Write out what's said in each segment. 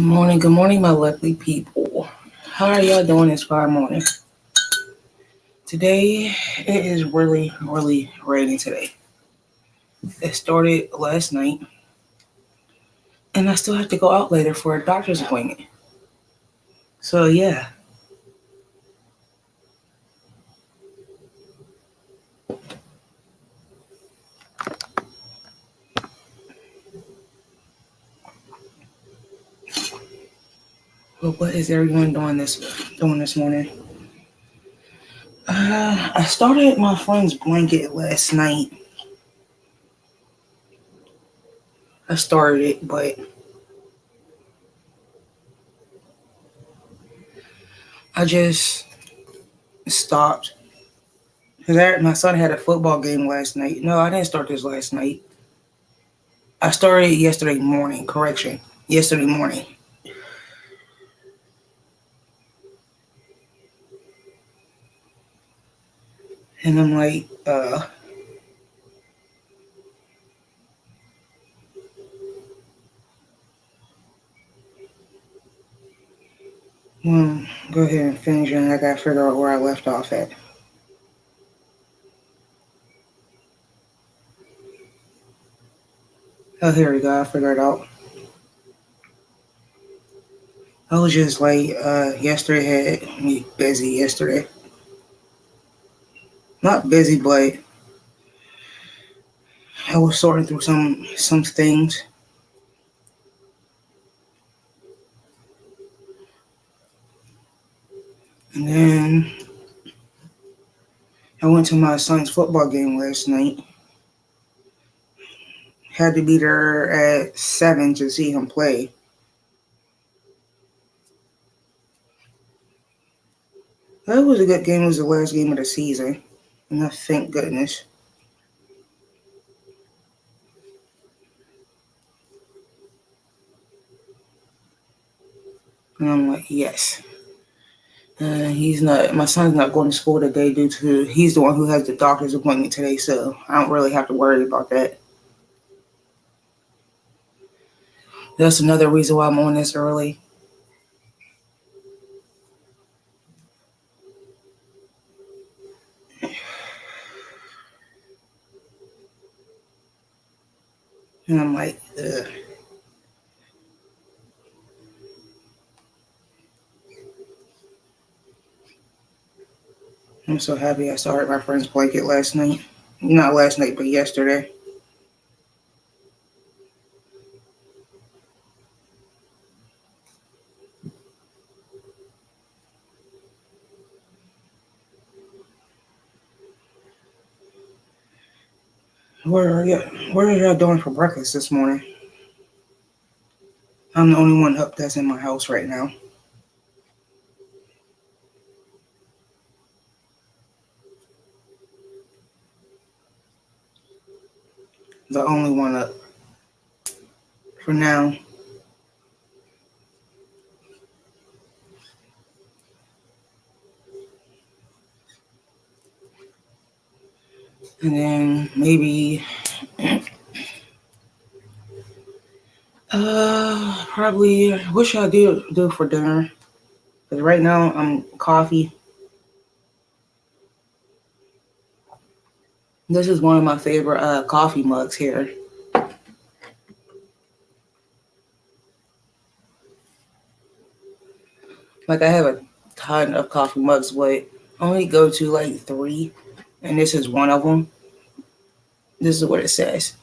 Good morning, my lovely people. How are y'all doing this fine morning? Today, it is really, really raining today. It started last night, and I still have to go out later for a doctor's appointment. So, yeah. But what is everyone doing this morning? I started my friend's blanket last night. I started it, but I just stopped. Cause my son had a football game last night. No, I didn't start this last night. I started yesterday morning. Correction, yesterday morning. And I'm like, well, go ahead and finish, and I gotta figure out where I left off at. Oh, here we go. I figured it out. I was just like, yesterday had me busy yesterday. Not busy, but I was sorting through some things, and then I went to my son's football game last night. Had to be there at 7 to see him play. That was a good game. It was the last game of the season, and I thank goodness. And I'm like, yes. He's not. My son's not going to school today due to he's the one who has the doctor's appointment today, so I don't really have to worry about that. That's another reason why I'm on this early. And I'm like, ugh. I'm so happy I started my friend's blanket last night. Not last night, but yesterday. Where are you? What are y'all doing for breakfast this morning? I'm the only one up that's in my house right now. The only one up for now. And then maybe, probably, what should I do for dinner? Because right now I'm coffee. This is one of my favorite coffee mugs here. Like I have a ton of coffee mugs, but I only go to like three, and this is one of them. This is what it says.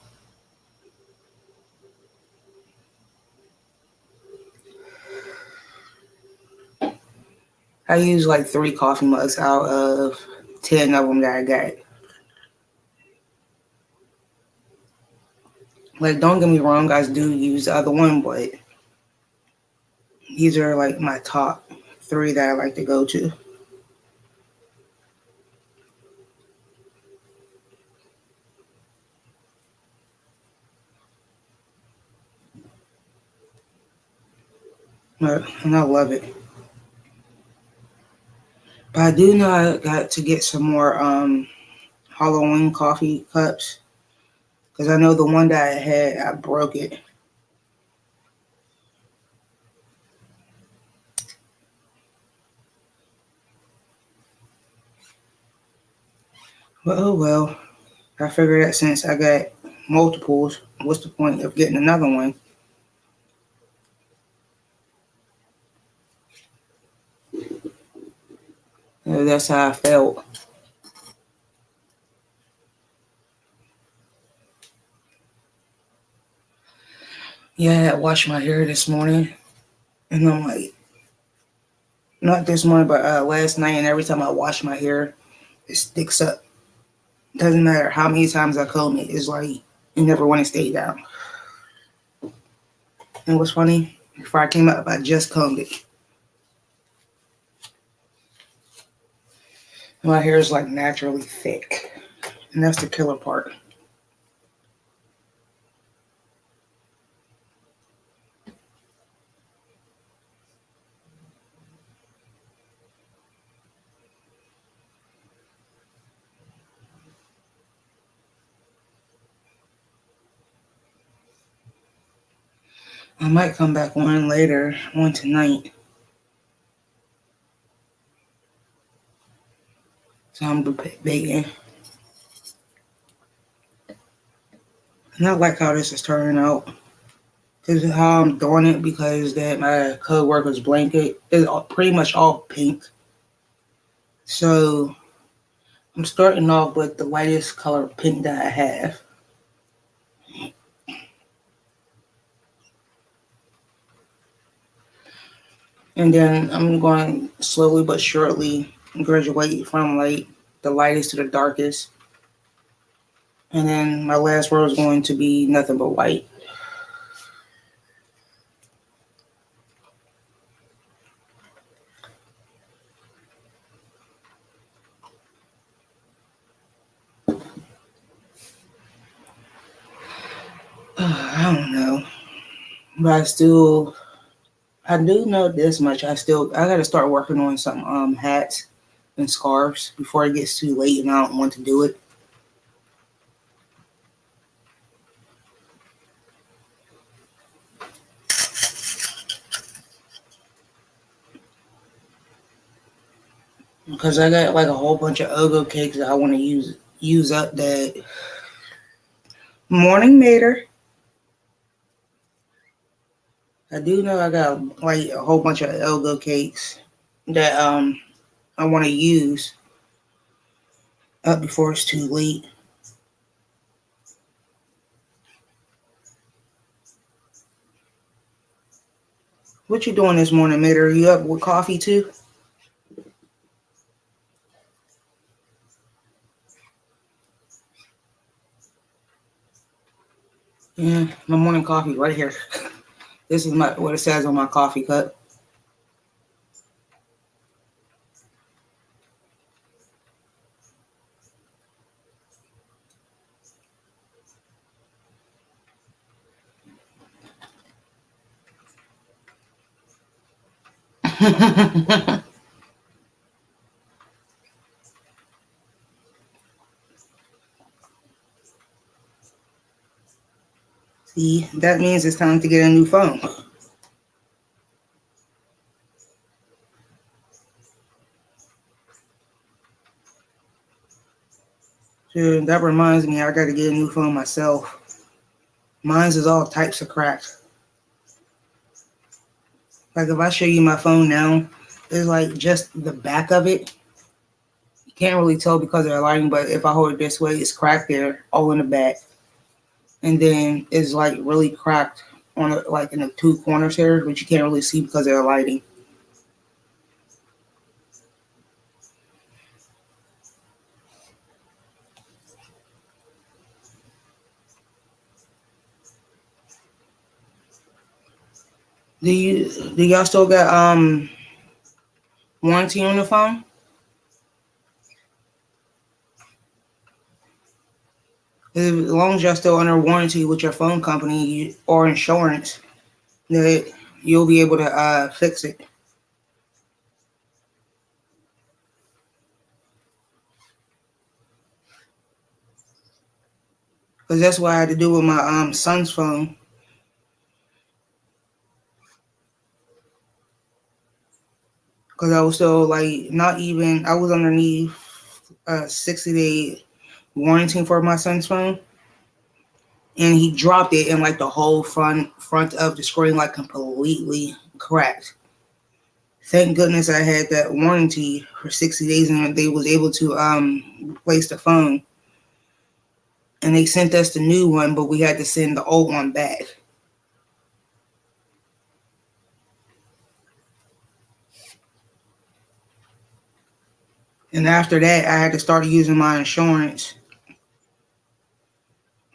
I use like three coffee mugs out of 10 of them that I got. Like, don't get me wrong, guys do use the other one, but these are like my top three that I like to go to. And I love it. But I do know I got to get some more Halloween coffee cups because I know the one that I had, I broke it. But oh well. I figured that since I got multiples, what's the point of getting another one? That's how I felt. Yeah, I had washed my hair this morning, and I'm like, not this morning, but last night. And every time I wash my hair, it sticks up. Doesn't matter how many times I comb it. It's like it never want to stay down. And what's funny? Before I came up, I just combed it. My hair is like naturally thick, and that's the killer part. I might come back one later, one tonight. So I'm debating. And I like how this is turning out. Because how I'm doing it, because that my co-worker's blanket is pretty much all pink. So I'm starting off with the lightest color pink that I have. And then I'm going slowly but surely graduate from like the lightest to the darkest. And then my last row is going to be nothing but white. I don't know. But I do know this much. I gotta start working on some hats and scarves before it gets too late and I don't want to do it. Because I got like a whole bunch of Ogo cakes that I want to use up that morning mater. I do know I got like a whole bunch of Ogo cakes that I want to use up before it's too late. What you doing this morning, mater? Are you up with coffee too? Yeah, my morning coffee right here. This is my what it says on my coffee cup. See, that means it's time to get a new phone. So that reminds me, I got to get a new phone myself. Mine's is all types of cracked. Like if I show you my phone now, it's like just the back of it. You can't really tell because of the lighting, but if I hold it this way, it's cracked there, all in the back, and then it's like really cracked on like in the two corners here, which you can't really see because of the lighting. Do y'all still got warranty on the phone? As long as y'all still under warranty with your phone company or insurance, that you'll be able to fix it. Because that's what I had to do with my son's phone. Because I was still like not even I was underneath 60 day warranty for my son's phone, and he dropped it, and like the whole front of the screen like completely cracked. Thank goodness I had that warranty for 60 days, and they was able to replace the phone. And they sent us the new one, but we had to send the old one back. And after that, I had to start using my insurance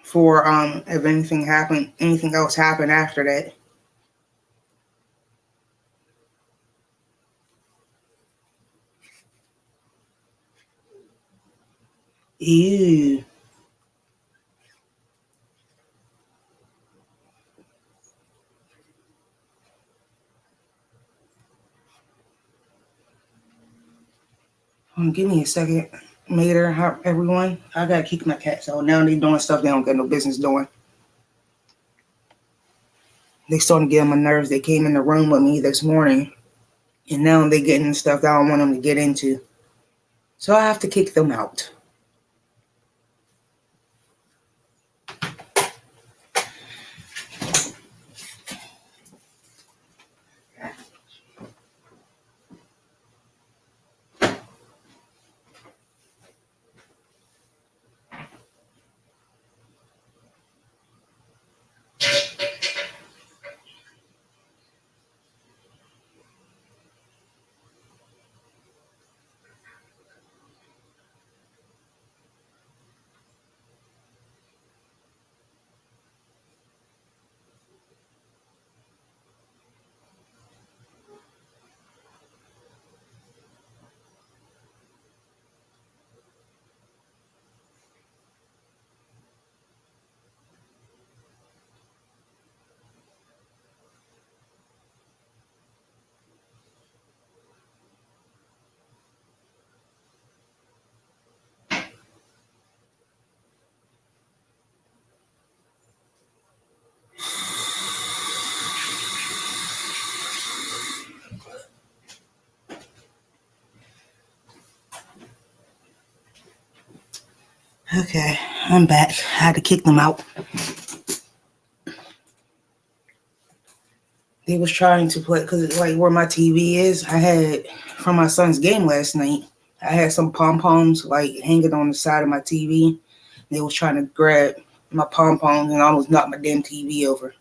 for if anything else happened after that. Ew. Give me a second. Later, everyone. I gotta kick my cats out. Now they doing stuff they don't got no business doing. They starting to get on my nerves. They came in the room with me this morning, and now they getting stuff that I don't want them to get into. So I have to kick them out. Okay, I'm back. I had to kick them out. They was trying to play because like where my TV is, I had from my son's game last night. I had some pom poms like hanging on the side of my TV. They was trying to grab my pom poms and almost knocked my damn TV over.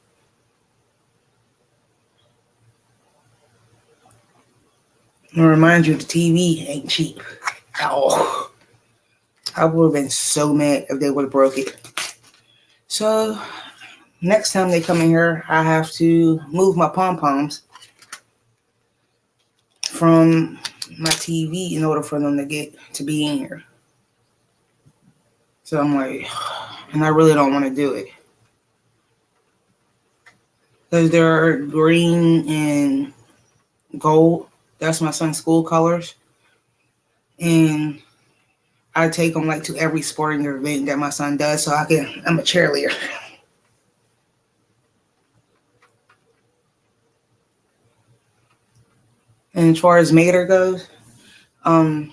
And remind you, the TV ain't cheap at all. I would have been so mad if they would have broke it. So next time they come in here, I have to move my pom poms from my TV in order for them to get to be in here. So I'm like, and I really don't want to do it because they're green and gold. That's my son's school colors, and I take them like to every sporting event that my son does. So I'm a cheerleader. And as far as Mater goes, um,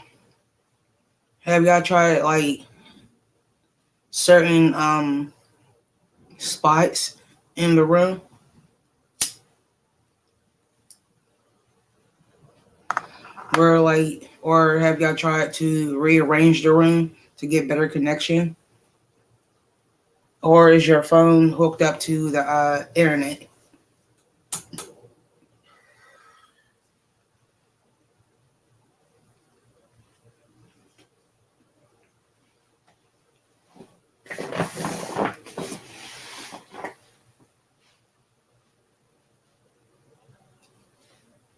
have y'all tried like certain spots in the room where like, or have y'all tried to rearrange the room to get better connection? Or is your phone hooked up to the internet?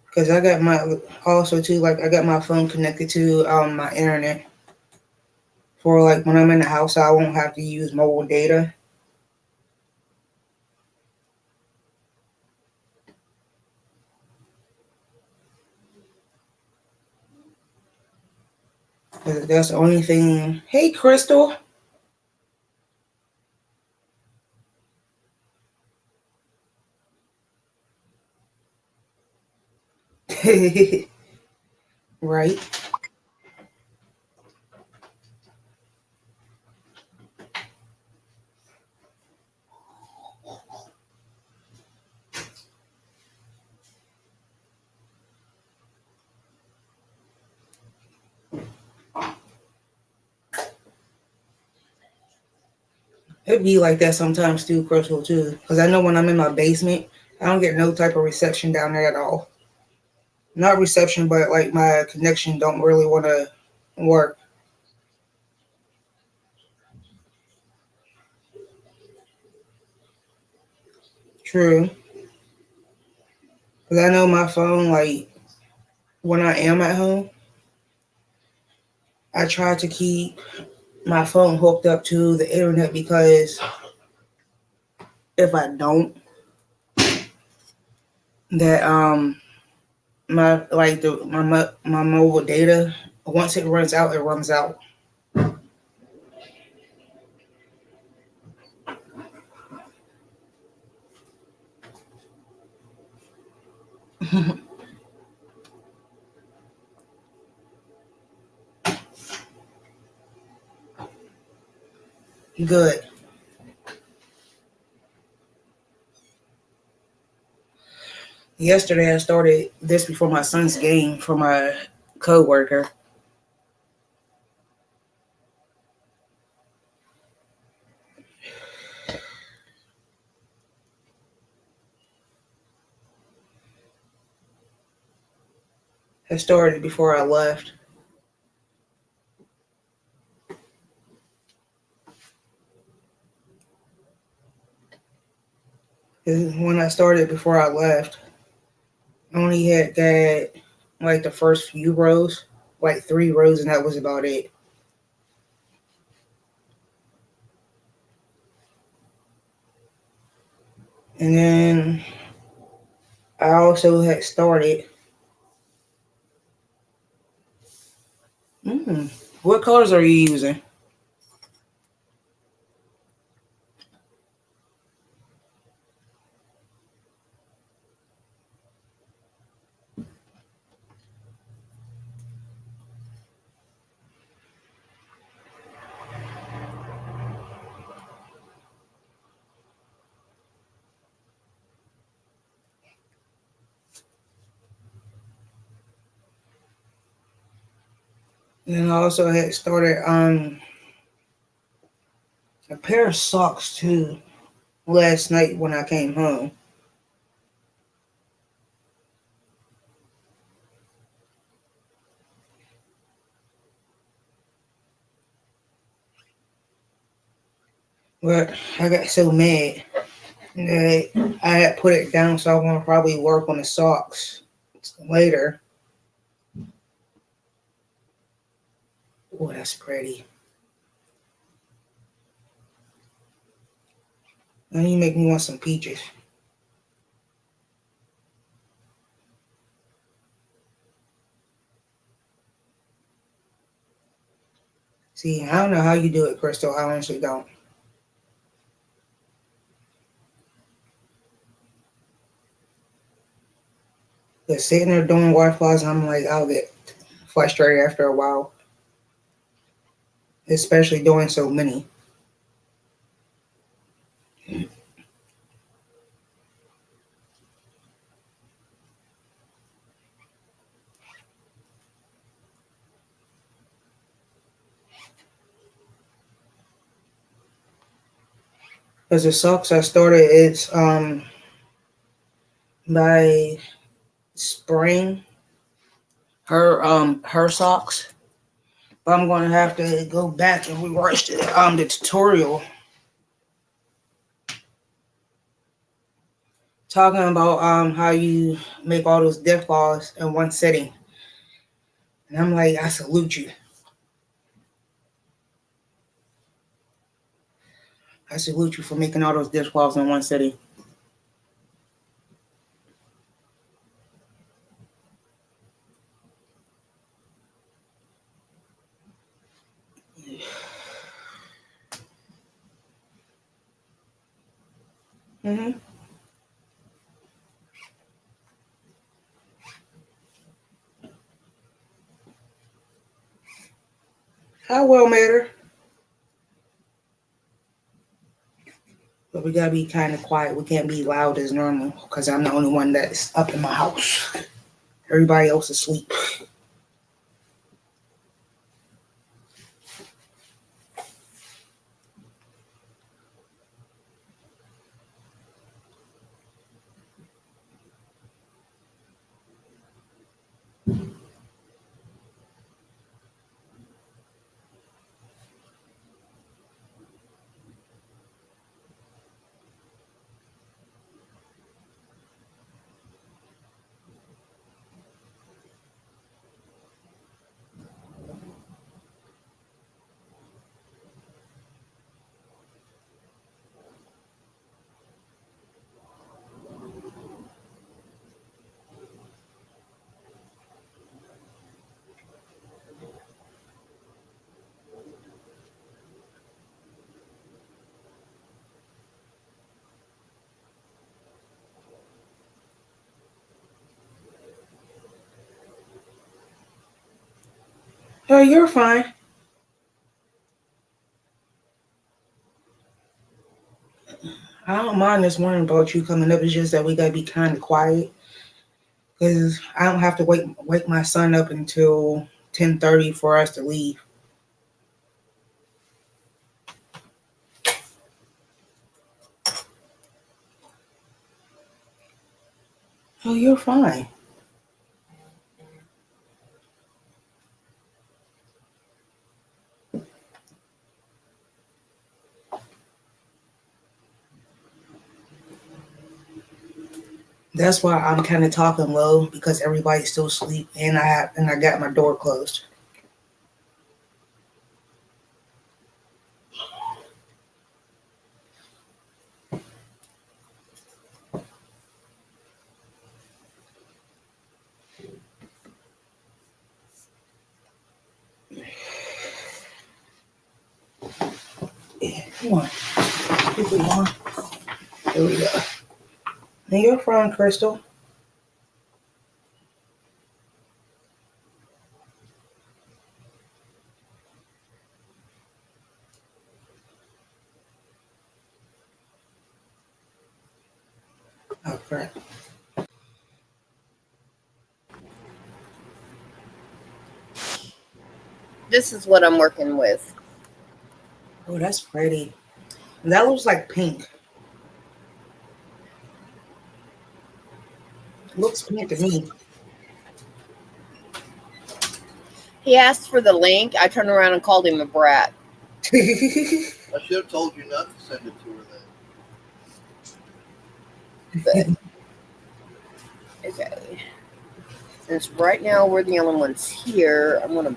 Because I got my also too like I got my phone connected to my internet for like when I'm in the house I won't have to use mobile data. That's the only thing. Hey, Crystal. Right. It'd be like that sometimes too, Crystal too. Because I know when I'm in my basement, I don't get no type of reception down there at all. Not reception, but like my connection don't really want to work. True. Because I know my phone, like when I am at home, I try to keep my phone hooked up to the internet because if I don't, that my like the my mobile data once it runs out, it runs out. Good. Yesterday I started this before my son's game for my coworker. I started before I left. When I started before I left, I only had that like the first few rows, like 3 rows, and that was about it. And then I also had started. Mm, what colors are you using? And then I also had started a pair of socks too last night when I came home. But I got so mad that I had put it down, so I'm gonna probably work on the socks later. Oh, that's pretty. Now you make me want some peaches. See, I don't know how you do it, Crystal. I honestly don't. But sitting there doing waterfalls, I'm like, I'll get frustrated after a while, especially doing so many. Because the socks I started, it's by spring, her socks. But I'm gonna have to go back and rewatch the tutorial talking about how you make all those death balls in one sitting. And I'm like, I salute you. I salute you for making all those death balls in one sitting. Hmm. How well matter? But we gotta be kind of quiet. We can't be loud as normal because I'm the only one that's up in my house. Everybody else is asleep. Oh, you're fine. I don't mind this morning about you coming up. It's just that we gotta be kind of quiet because I don't have to wake my son up until 10:30 for us to leave. Oh, you're fine. That's why I'm kind of talking low because everybody's still asleep and I got my door closed. Yeah, come on, stupid one. There we go. And you're fine, Crystal. Oh crap. This is what I'm working with. Oh, that's pretty. That looks like pink. Looks pink to me. He asked for the link. I turned around and called him a brat. I should have told you not to send it to her then. But okay. Since right now we're the only ones here, I'm gonna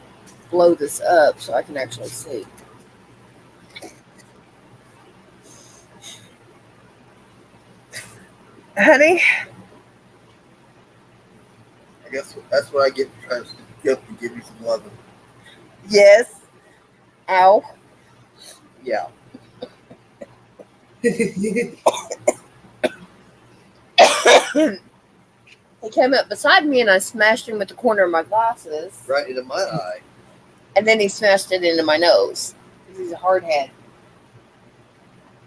blow this up so I can actually see. Honey? I guess that's what I get for trying to give you some loving. Yes. Ow. Yeah. He came up beside me and I smashed him with the corner of my glasses. Right into my eye. And then he smashed it into my nose. Because he's a hard head.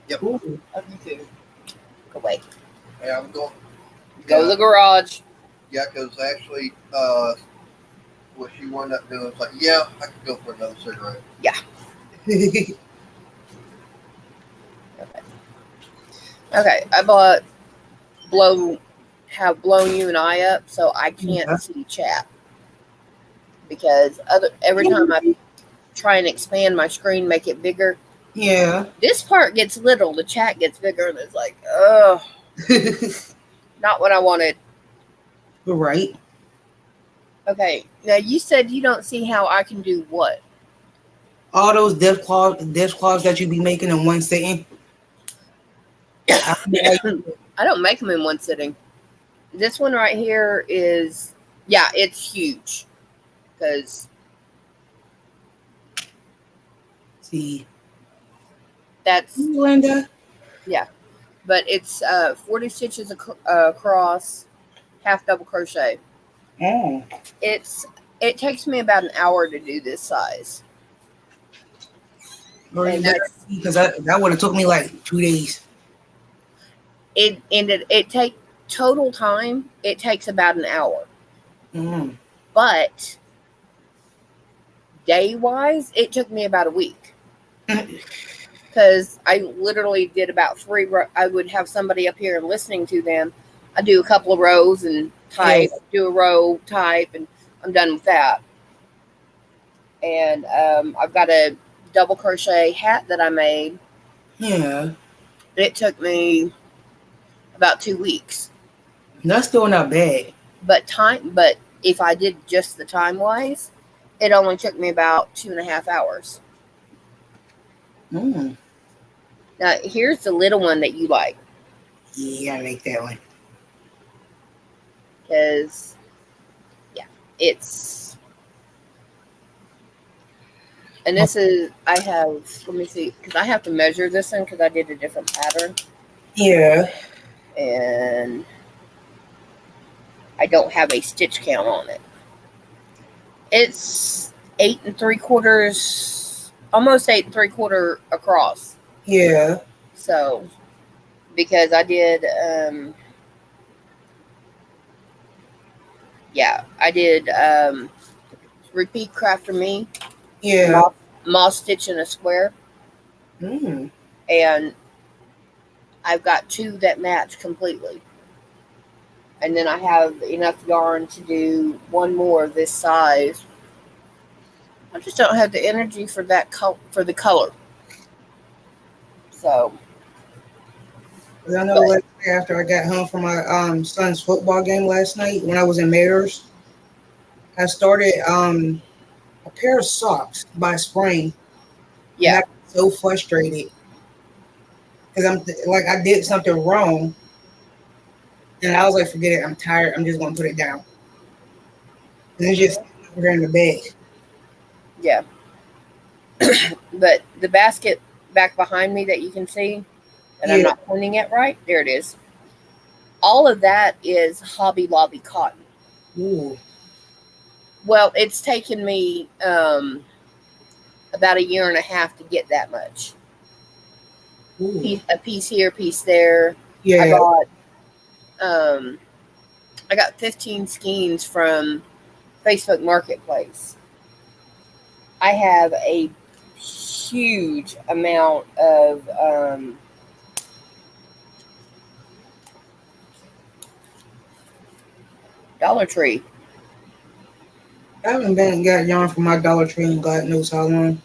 Yep. Ooh. Love you too. Go away. Hey, I'm going. Go to the garage. Yeah, because actually, what she wound up doing was like, yeah, I could go for another cigarette. Yeah. Okay. I have blown you and I up so I can't Yeah. see chat. Because every time I try and expand my screen, make it bigger, Yeah. this part gets little, the chat gets bigger, and it's like, ugh, not what I wanted. Right. Okay, now you said you don't see how I can do what? All those death claws that you be making in one sitting. I don't know how I don't make them in one sitting. This one right here is, yeah, it's huge. Because see. that's, Linda. yeah. But it's 40 stitches across, half double crochet. Oh. It takes me about an hour to do this size. And that's Because that would have took me like 2 days. it take total time, it takes about an hour. Mm. But day wise, it took me about a week. Because I literally did about I would have somebody up here and listening to them. I do a couple of rows and type, Yeah. do a row, type, and I'm done with that. And I've got a double crochet hat that I made. Yeah. It took me about 2 weeks. That's still not bad. But if I did just the time wise, it only took me about 2.5 hours. Mm. Now here's the little one that you like. Yeah, I like that one. Because yeah, it's, and this is, I have, let me see, because I have to measure this one because I did a different pattern. Yeah. And I don't have a stitch count on it. It's 8 3/4, almost 8 3/4 across. Yeah. So because I did, yeah, I did repeat crafter me, Yeah. moss stitch in a square, Mm. and I've got two that match completely. And then I have enough yarn to do one more this size. I just don't have the energy for for the color. So, 'Cause I know but like after I got home from my son's football game last night when I was in Mayor's, I started a pair of socks by spring, and I yeah, got so frustrated because like I did something wrong, and I was like, forget it, I'm tired, I'm just gonna put it down, and it's just sitting over there in the bed. yeah. But the basket back behind me that you can see, and I'm Yeah. not pointing it right, there it is. All of that is Hobby Lobby cotton. Ooh. Well, it's taken me about a year and a half to get that much. Ooh. A piece here, piece there. I Yeah. got um, I got 15 skeins from Facebook Marketplace. I have a huge amount of Dollar Tree. I haven't been and got yarn from my Dollar Tree in God knows how long.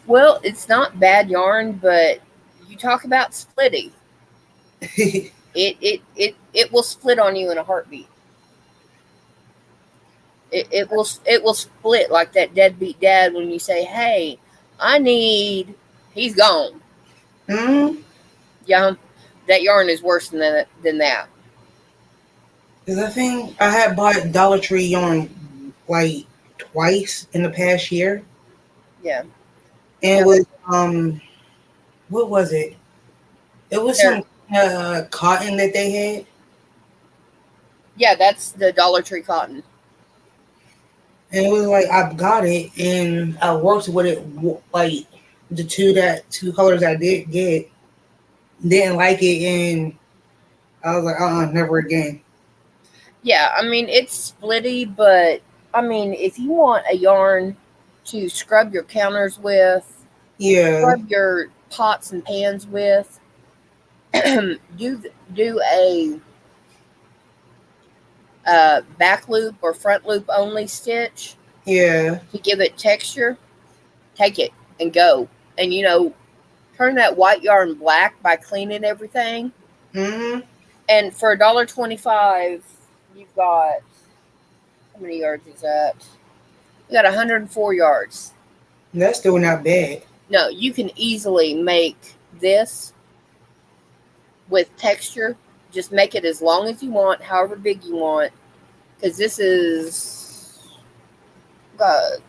Well, it's not bad yarn, but you talk about splitting. It will split on you in a heartbeat. It will split like that deadbeat dad when you say, "Hey, I need." He's gone. Hmm. Yeah, that yarn is worse than that. Cause I think I had bought Dollar Tree yarn like twice in the past year, Yeah. and it Now was what was it? It was there. some cotton that they had, Yeah, that's the Dollar Tree cotton. and it was like I got it and I worked with it like the two colors I did get, didn't like it, and I was like, never again. Yeah, I mean it's splitty, but I mean if you want a yarn to scrub your counters with, Yeah. scrub your pots and pans with, do a back loop or front loop only stitch Yeah. to give it texture. Take it and go, and turn that white yarn black by cleaning everything. Mhm. And for $1.25, you've got how many yards is that? You got 104 yards. That's still not bad. No, you can easily make this with texture. Just make it as long as you want, however big you want. Because this is.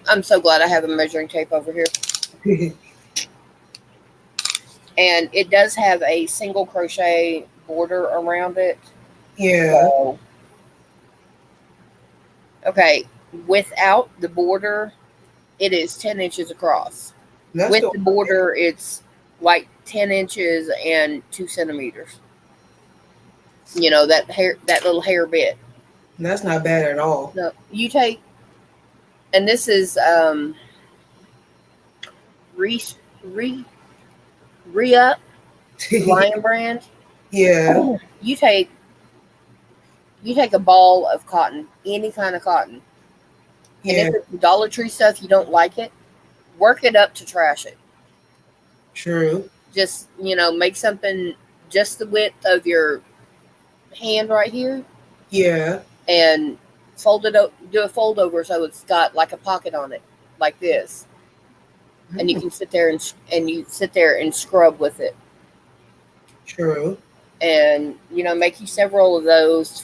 I'm so glad I have a measuring tape over here. And it does have a single crochet border around it. Yeah. So, okay, without the border, it is 10 inches across. That's With still the border, it's like 10 inches and 2 centimeters. That little hair bit. that's not bad at all. No, you take, and this is re re re up the Lion brand. Yeah. You take a ball of cotton, any kind of cotton, and if Yeah. it's Dollar Tree stuff you don't like it, work it up to trash it. True. Just make something just the width of your hand right here, Yeah. and do a fold over so it's got like a pocket on it, like this, and you Mm, can sit there and scrub with it, true. and make you several of those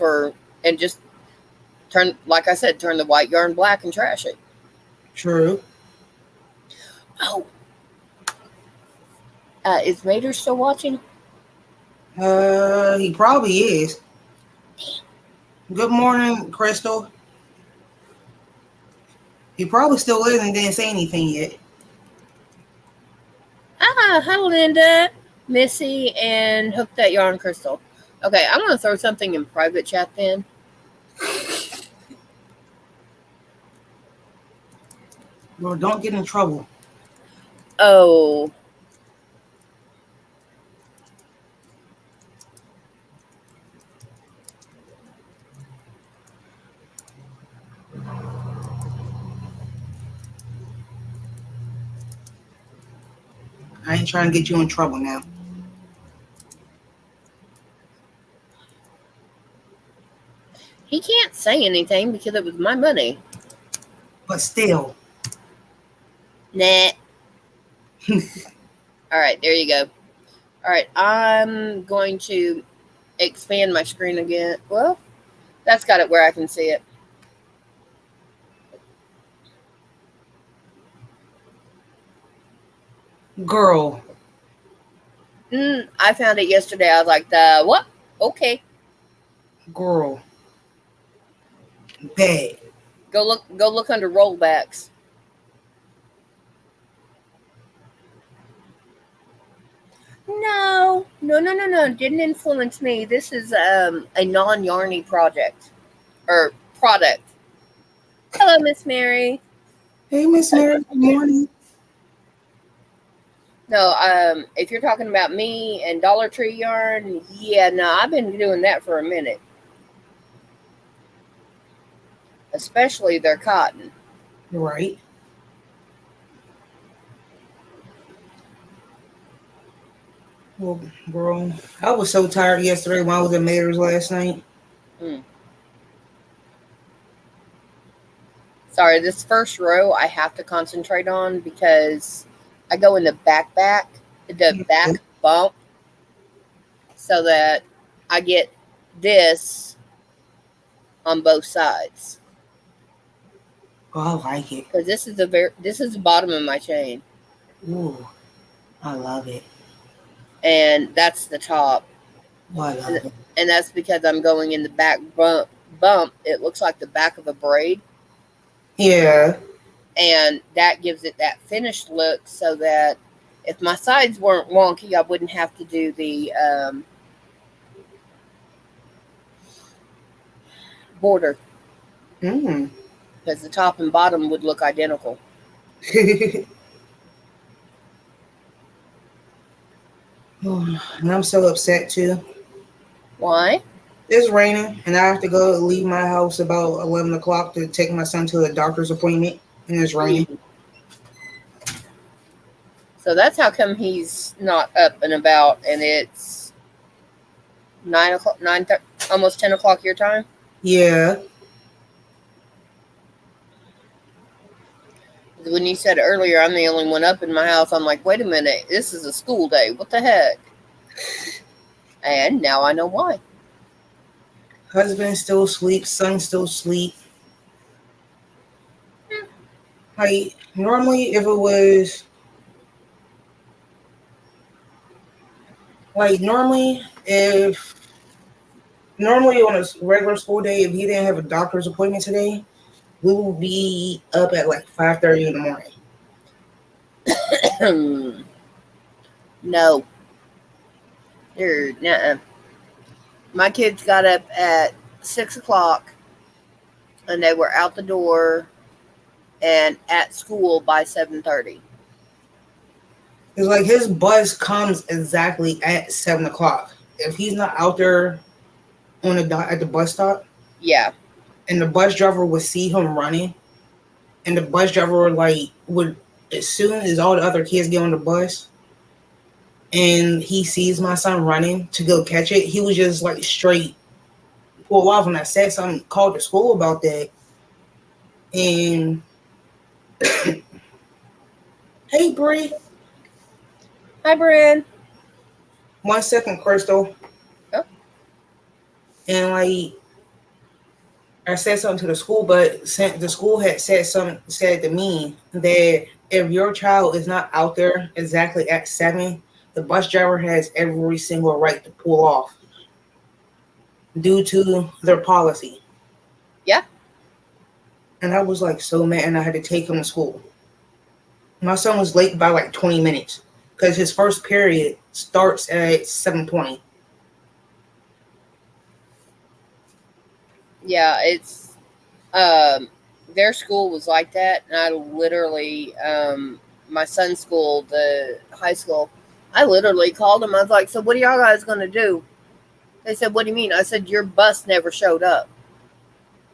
and just like I said, turn the white yarn black and trash it. True. Oh, is Mater still watching? He probably is. Good morning, Crystal. He probably still is and didn't say anything yet. Hi, Linda, Missy, and Hook That Yarn Crystal. Okay, I'm going to throw something in private chat then. Well, don't get in trouble. Oh. I ain't trying to get you in trouble now. He can't say anything because it was my money. But still. Nah. All right, there you go. All right, I'm going to expand my screen again. Well, that's got it where I can see it. Girl. I found it yesterday. I was like, the what? Okay. Girl. Bad. Go look under rollbacks. No. Didn't influence me. This is a non-yarny project or product. Hello, Miss Mary. Hey, Miss Mary. Good morning. No, if you're talking about me and Dollar Tree yarn, yeah, no, I've been doing that for a minute. Especially their cotton. Right. Well, girl, I was so tired yesterday when I was at Mayor's last night. Mm. Sorry, this first row I have to concentrate on because I go in the back, the back bump, so that I get this on both sides. Oh, I like it. Because this is the bottom of my chain, Ooh, I love it. and that's the top, Oh, I love it. and that's because I'm going in the back bump. It looks like the back of a braid, Yeah. and that gives it that finished look. So that if my sides weren't wonky, I wouldn't have to do the border Mm. because the top and bottom would look identical. Oh, and I'm so upset too. Why? It's raining, and I have to go leave my house about 11 o'clock to take my son to a doctor's appointment, and it's raining. So that's how come he's not up and about, and it's 9 o'clock, almost 10 o'clock your time. Yeah. When you said earlier, I'm the only one up in my house, I'm like, wait a minute, this is a school day. What the heck? And now I know why. Husband still asleep, son still asleep. Like, normally, if it was, like, normally on a regular school day, if he didn't have a doctor's appointment today, we will be up at like 5:30 in the morning. No. Nuh-uh. My kids got up at 6 o'clock, and they were out the door and at school by 7:30. It's like his bus comes exactly at 7 o'clock. If he's not out there at the bus stop, Yeah. and the bus driver would see him running, and the bus driver would, as soon as all the other kids get on the bus, and he sees my son running to go catch it, he was just like straight pull off. And I said something, called the school about that, and hey Bree, Hi, Bryn. 1 second, Crystal. Oh. And I said something to the school, but the school had said to me that if your child is not out there exactly at 7, the bus driver has every single right to pull off due to their policy. Yeah. and I was like so mad, and I had to take him to school. My son was late by like 20 minutes because his first period starts at 7:20. Yeah, it's um, their school was like that, and I literally, my son's school, the high school, I literally called them. I was like, "So what are y'all guys gonna do?" They said, "What do you mean?" I said, "Your bus never showed up."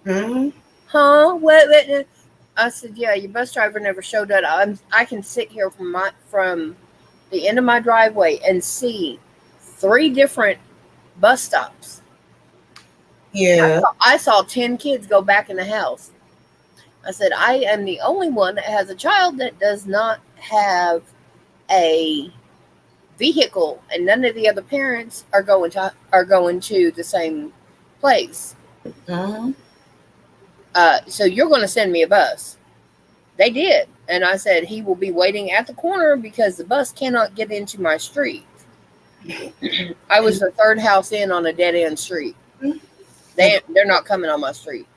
Hmm. Huh? What? I said, "Yeah, your bus driver never showed up. I can sit here from the end of my driveway and see three different bus stops. Yeah. I saw 10 kids go back in the house." I said, "I am the only one that has a child that does not have a vehicle, and none of the other parents are going to the same place. Hmm. So you're going to send me a bus." They did, and I said he will be waiting at the corner because the bus cannot get into my street. I was the third house in on a dead end street. And They're not coming on my street.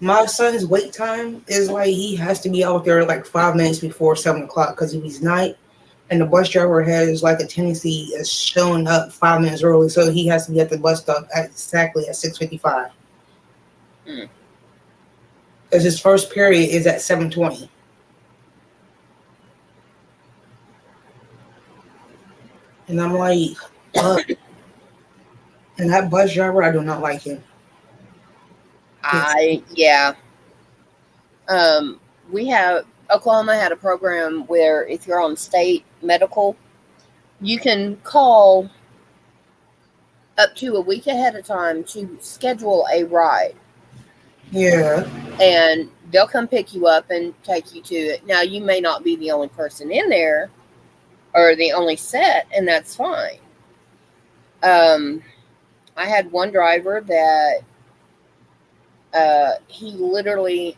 my son's wait time is like he has to be out there like 5 minutes before 7 o'clock because if he's not, and the bus driver has like a tendency of showing up 5 minutes early, so he has to be at the bus stop at exactly at 6:55 Mm. because his first period is at 7:20. And I'm like, uh, and that bus driver, I do not like him. 'Cause- Yeah. Um, we have Oklahoma had a program where if you're on state medical, you can call up to a week ahead of time to schedule a ride, yeah, and they'll come pick you up and take you to it. Now, you may not be the only person in there or the only set, and that's fine. Um, I had one driver that he literally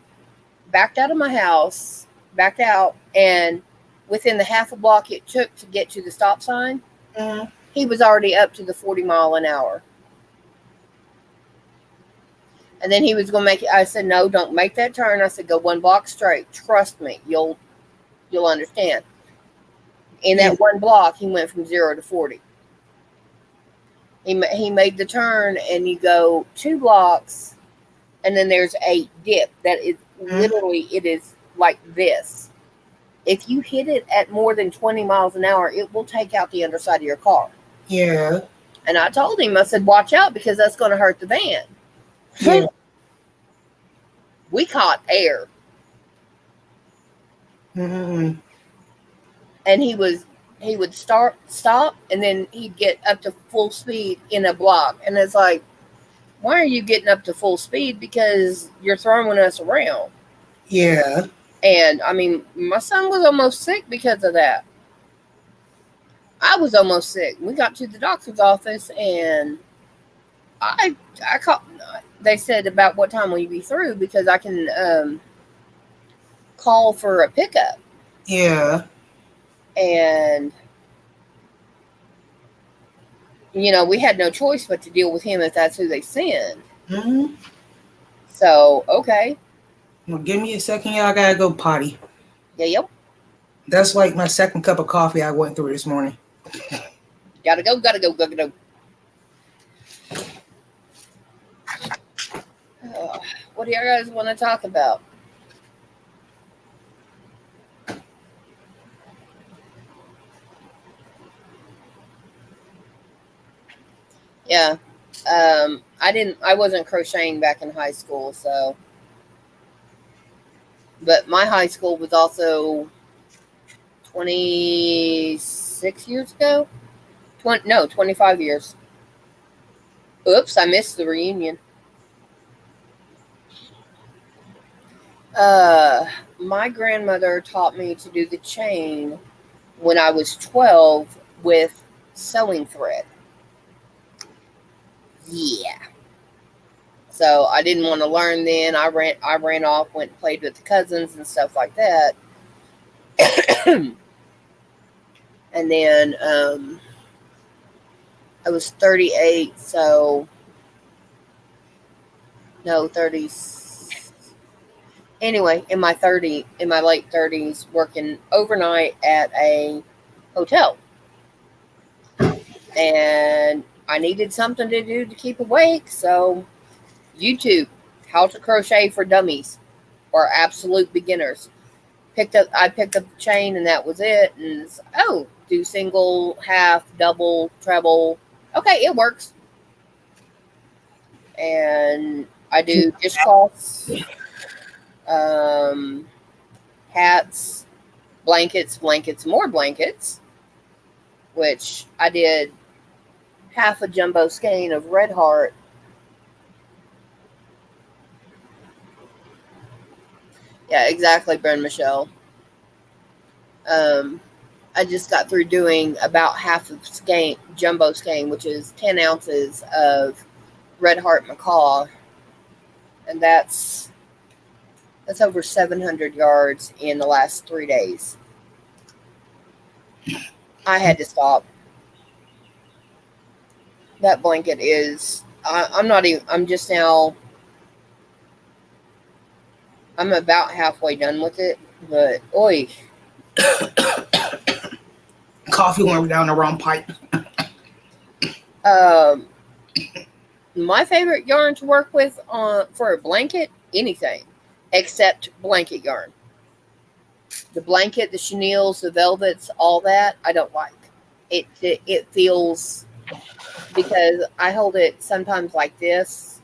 backed out of my house, backed out, and within the half a block it took to get to the stop sign, mm, he was already up to the 40 mile an hour. And then he was going to make it. I said, "No, don't make that turn." I said, "Go one block straight. Trust me, you'll understand." In yeah, that one block, he went from 0 to 40. He made the turn, and you go 2 blocks, and then there's a dip that is mm, literally, it is like this. If you hit it at more than 20 miles an hour, it will take out the underside of your car. yeah, And I told him, I said, "Watch out because that's going to hurt the van." yeah, We caught air, mm, and he would stop, and then he'd get up to full speed in a block. And it's like, why are you getting up to full speed? Because you're throwing us around. yeah, And I mean, my son was almost sick because of that. I was almost sick. We got to the doctor's office, and I called. They said, "About what time will you be through? Because I can call for a pickup." yeah, And we had no choice but to deal with him if that's who they send. mm. So okay, Well, give me a second, y'all. I gotta go potty. yeah, yep, That's like my second cup of coffee I went through this morning. gotta go, gotta go, gotta go. What do you guys want to talk about? Yeah, I wasn't crocheting back in high school, so, but my high school was also 26 years ago. 25 years. Oops, I missed the reunion. Uh, my grandmother taught me to do the chain when I was 12 with sewing thread. Yeah. So I didn't want to learn then. I ran off, went and played with the cousins and stuff like that. And then I was 38, so no, 30. Anyway, in my late 30s, working overnight at a hotel, and I needed something to do to keep awake. So YouTube, how to crochet for dummies or absolute beginners. I picked up the chain, and that was it. And do single, half, double, treble. Okay, it works. And I do dishcloths, um, hats, blankets, more blankets, which I did half a jumbo skein of Red Heart. Yeah, exactly, Brenda Michelle. Um, I just got through doing about half of skein, jumbo skein, which is 10 ounces of Red Heart macaw, and that's over 700 yards in the last 3 days. I had to stop. That blanket is. I'm not even. I'm just now. I'm about halfway done with it, but oi. Coffee went down the wrong pipe. Um, my favorite yarn to work with for a blanket, anything except blanket yarn. The blanket, the chenilles, the velvets, all that I don't like. It feels, because I hold it sometimes like this.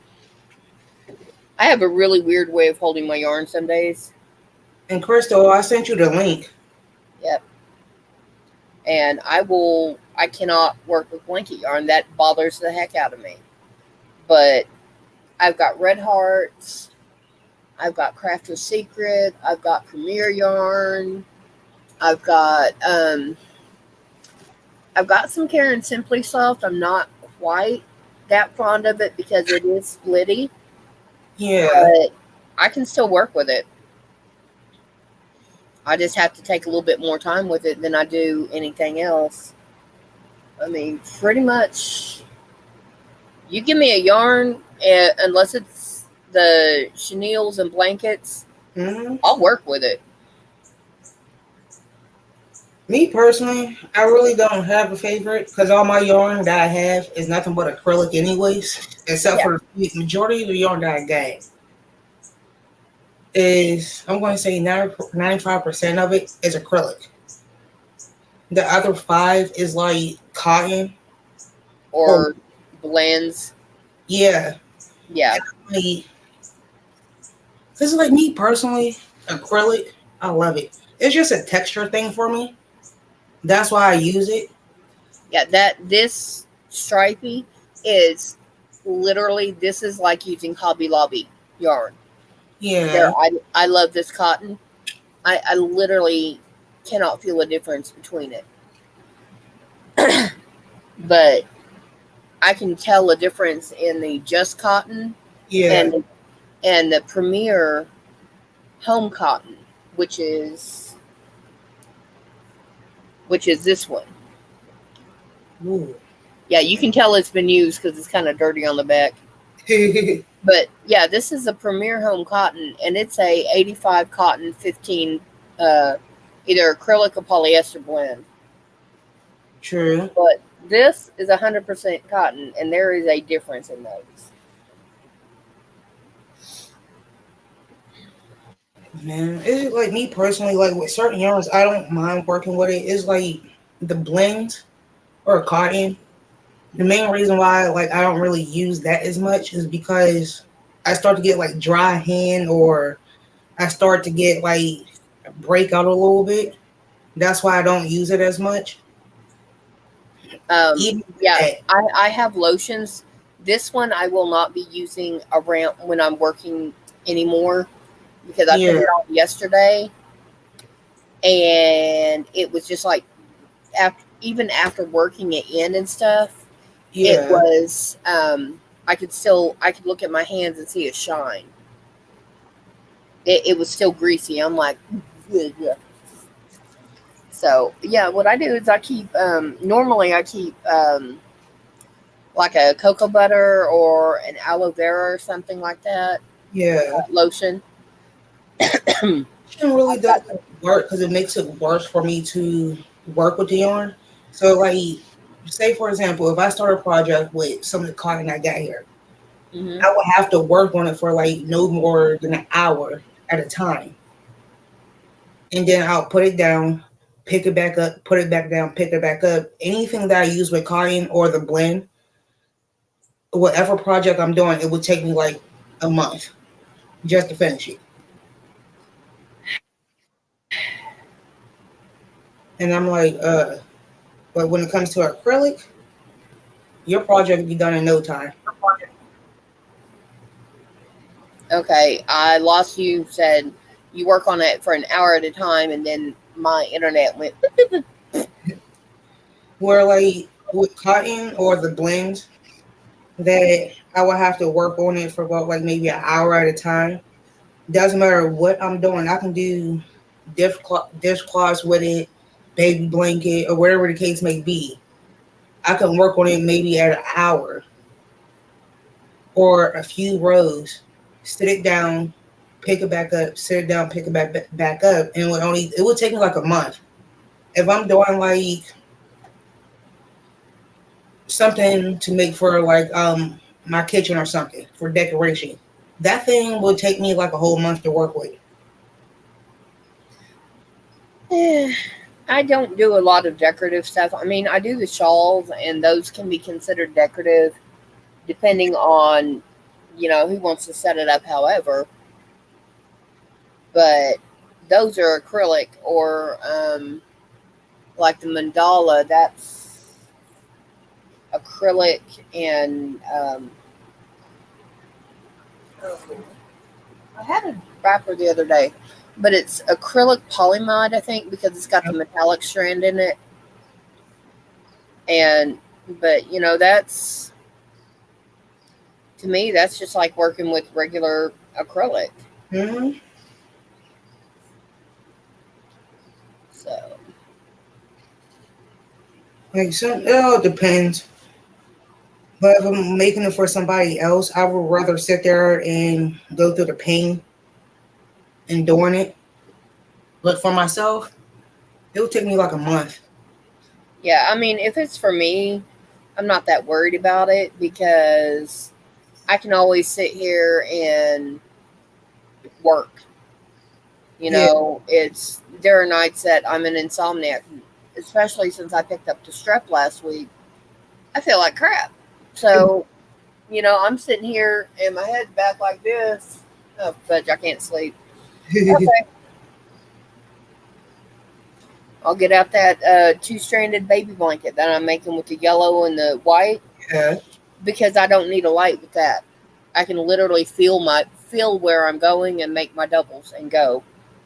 I have a really weird way of holding my yarn some days. And Crystal, I sent you the link. Yep. And I cannot work with blanket yarn. That bothers the heck out of me. But I've got Red Hearts, I've got Crafter's Secret, I've got Premier Yarn, I've got some Karen Simply Soft. I'm not quite that fond of it because it is splitty, Yeah. but I can still work with it. I just have to take a little bit more time with it than I do anything else. I mean, pretty much, you give me a yarn, unless it's the chenilles and blankets, Mm-hmm. I'll work with it. Me personally, I really don't have a favorite because all my yarn that I have is nothing but acrylic, anyways. Except Yeah. for the majority of the yarn that I got is, I'm going to say 95% of it is acrylic. The other five is like cotton or Or blends. yeah. Yeah. And like, this is like me personally, acrylic. I love it. It's just a texture thing for me. That's why I use it. Yeah, this stripey is literally, this is like using Hobby Lobby yarn. Yeah. I love this cotton. I literally cannot feel a difference between it. But I can tell a difference in the Just Cotton Yeah. and the Premier Home Cotton, which is this one. Ooh. Yeah, you can tell it's been used because it's kind of dirty on the back. But yeah, this is a Premier Home Cotton, and it's a 85 cotton, 15 either acrylic or polyester blend. True. But this is 100% cotton, and there is a difference in those. Man, it's like me personally, like with certain yarns, I don't mind working with it. It's like the blend or cotton. The main reason why like I don't really use that as much is because I start to get like dry hand or I start to get like break out a little bit. That's why I don't use it as much. Even with Yeah, that, I have lotions. This one I will not be using around when I'm working anymore because I put yeah, it on yesterday, and it was just like, even after working it in and stuff, it yeah. was I could look at my hands and see a shine. It was still greasy. I'm like, yeah. So yeah, what I do is I keep normally I keep like a cocoa butter or an aloe vera or something like that Yeah. lotion, really I've got doesn't work because it makes it worse for me to work with the yarn. So, like, say for example, if I start a project with some of the cotton I got here, hmm I would have to work on it for like no more than an hour at a time, and then I'll put it down, pick it back up, put it back down, pick it back up. Anything that I use with cotton or the blend, whatever project I'm doing, it would take me like a month just to finish it. And I'm like, but when it comes to acrylic, your project will be done in no time. Okay, I lost you. Said you work on it for an hour at a time, and then my internet went. Where like with cotton or the blends, that I would have to work on it for about like maybe an hour at a time. Doesn't matter what I'm doing. I can do dishcloths with it, baby blanket, or whatever the case may be. I can work on it maybe at an hour or a few rows. Sit it down, pick it back up. Sit it down, pick it back up, and it would take me like a month. If I'm doing like something to make for like my kitchen or something for decoration, that thing would take me like a whole month to work with. I don't do a lot of decorative stuff. I mean, I do the shawls, and those can be considered decorative depending on, who wants to set it up. However, but those are acrylic or like the mandala. That's acrylic and I had a wrapper the other day, but it's acrylic polyamide, I think, because it's got the metallic strand in it. And but that's to me that's just like working with regular acrylic. Hmm. So Like it all depends. But if I'm making it for somebody else, I would rather sit there and go through the pain and doing it. But for myself, it would take me like a month. yeah, I mean, if it's for me, I'm not that worried about it because I can always sit here and work. Yeah, It's there are nights that I'm an insomniac, especially since I picked up the strep last week. I feel like crap. So, I'm sitting here and my head's back like this. Oh, fudge, I can't sleep. Okay. I'll get out that two-stranded baby blanket that I'm making with the yellow and the white yeah, because I don't need a light with that. I can literally feel where I'm going and make my doubles and go.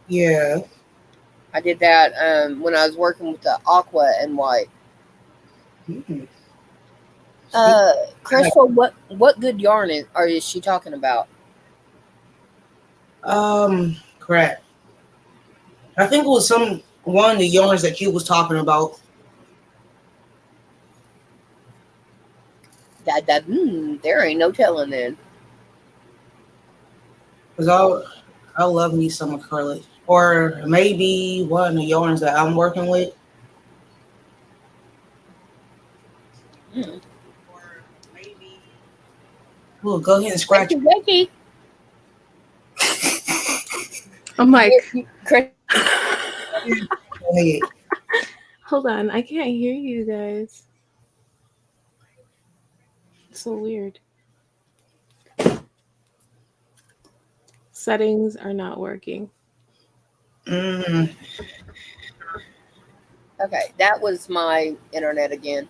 yeah. I did that when I was working with the aqua and white. Mm. Speak. Uh, Crystal, what good yarn is she talking about? Crap. I think it was some one of the yarns that you was talking about. There ain't no telling then. Cause I love me some acrylic, or maybe one of the yarns that I'm working with. Mm. Or maybe. Ooh, go ahead and scratch. Wakey, wakey. I'm like, Go ahead. hold on, I can't hear you guys. It's so weird. Settings are not working. Mm, Okay, that was my internet again.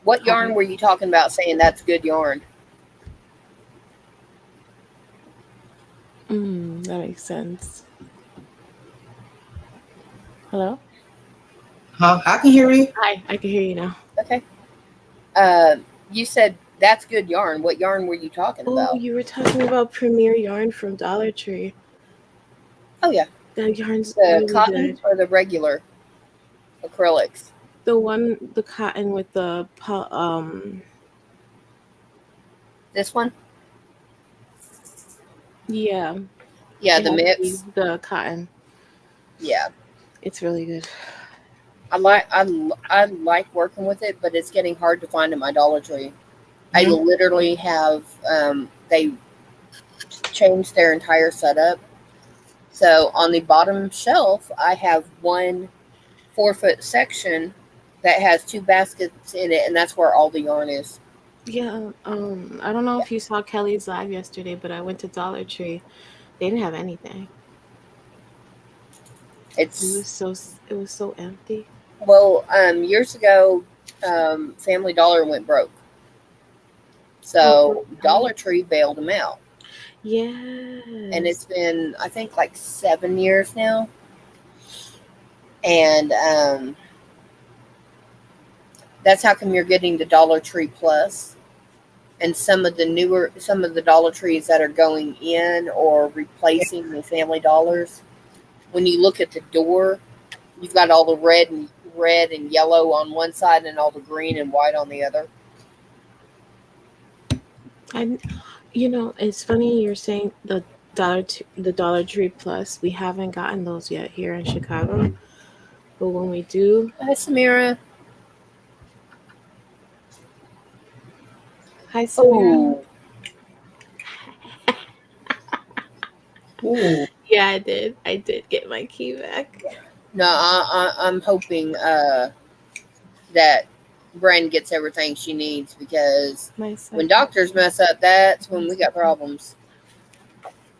What yarn Hi. were you talking about saying that's good yarn? That makes sense. Hello? huh? I can hear you. Hi, I can hear you now. Okay. Uh, you said that's good yarn. What yarn were you talking Oh, about? you were talking about Premier Yarn from Dollar Tree. Oh yeah, That yarn's the really cotton good. or the regular acrylics. The cotton with the This one. yeah. Yeah, It the has mix. the cotton. Yeah, It's really good. I like working with it, but it's getting hard to find at my Dollar Tree. I Hmm. literally have they changed their entire setup. So on the bottom shelf, I have one 4 foot section that has two baskets in it, and that's where all the yarn is. Yeah. I don't know if you saw Kelly's live yesterday, but I went to Dollar Tree. They didn't have anything. It It's was so it was so empty. well, years ago, Family Dollar went broke, Oh, so really? Dollar Tree bailed them out, and it's Yes. been I think like 7 years now, and that's how come you're getting the Dollar Tree Plus and some of the Dollar Trees that are going in or replacing the Family Dollars. When you look at the door, you've got all the red and yellow on one side and all the green and white on the other. I, it's funny you're saying the Dollar Tree Plus. We haven't gotten those yet here in Chicago, but when we do, Hi, Samira. hi Samira. Oh, Ooh. Yeah, I did. I did get my key back. no, I'm hoping that Bren gets everything she needs because My when second. doctors mess up, that's when we got problems.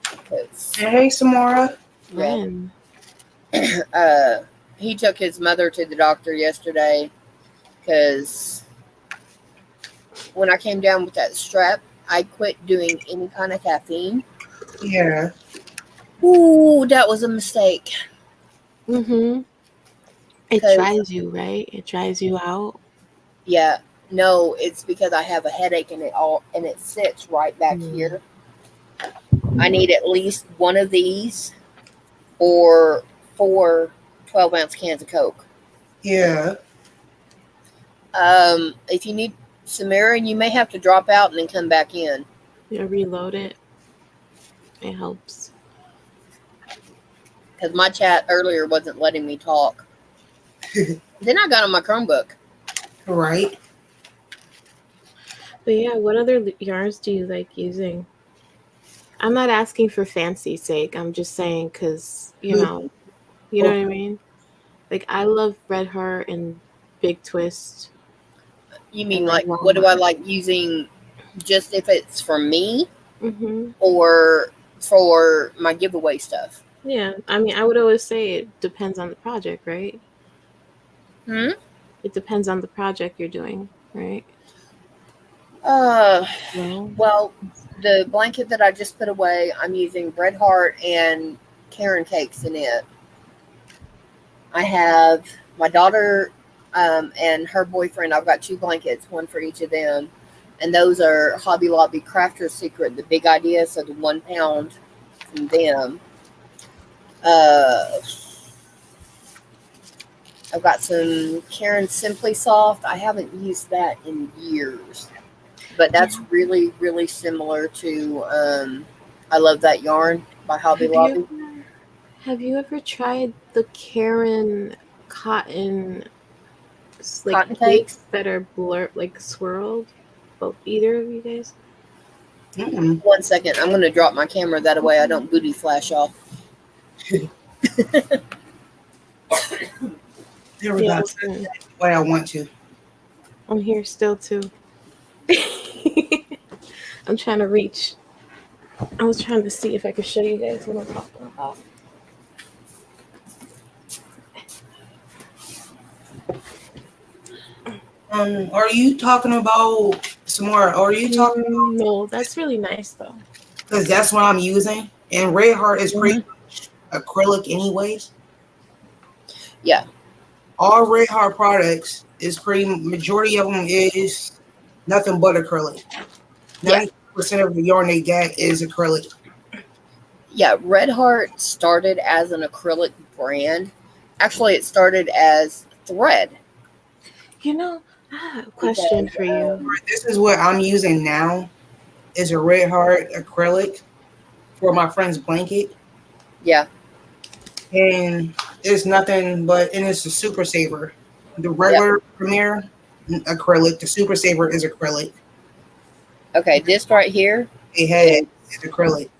'Cause, Hey, Samara. yeah, Friend. uh, he took his mother to the doctor yesterday because when I came down with that strep, I quit doing any kind of caffeine. Yeah. Ooh, that was a mistake. Mm-hmm. It Because, dries you, right? It dries you out. yeah, no, it's because I have a headache and it sits right back Mm. here. I need at least one of these or four 12-ounce cans of Coke. Yeah. If you need Samira, you may have to drop out and then come back in. Yeah, reload it. It helps. Because my chat earlier wasn't letting me talk. Then I got on my Chromebook. Right. But yeah, what other yarns do you like using? I'm not asking for fancy sake. I'm just saying because you know Oh, what I mean. Like I love Red Heart and Big Twist You and mean like like, what do I Walmart. like using just if it's for me Hmm. or for my giveaway stuff? Yeah, I mean, I would always say it depends on the project, right? Hmm? It depends on the project you're doing, right? Uh, Well, well, the blanket that I just put away, I'm using Red Heart and Karen Cakes in it. I have my daughter and her boyfriend. I've got two blankets, one for each of them. And those are Hobby Lobby Crafter's Secret, the big idea. So the 1 pound from them. Uh, I've got some Karen Simply Soft. I haven't used that in years. But that's really, really similar to I Love That Yarn by Hobby have you Lobby. ever have you ever tried the Karen cotton like Cotton cakes. cakes that are blur like swirled? Both either of you guys? 1 second. I'm going to drop my camera that way I don't booty flash off. there we Yeah, go. listen, The way I want to. I'm here still too. I'm trying to reach. I was trying to see if I could show you guys what I'm talking about. Are you talking about Samara? Are you talking No, that's really nice though. because that's what I'm using? And Red Heart is pretty Hmm. much acrylic, anyways. Yeah. All Red Heart products is pretty majority of them is nothing but acrylic. Yeah. 90% of the yarn they get is acrylic. Yeah. Red Heart started as an acrylic brand. Actually, it started as thread You know, I have a question because for you. This is what I'm using now is a Red Heart acrylic for my friend's blanket. Yeah. and it's nothing but, and it's a super saver. The Yep. regular Premier acrylic, the super saver is acrylic. Okay, this right here It had is it's acrylic.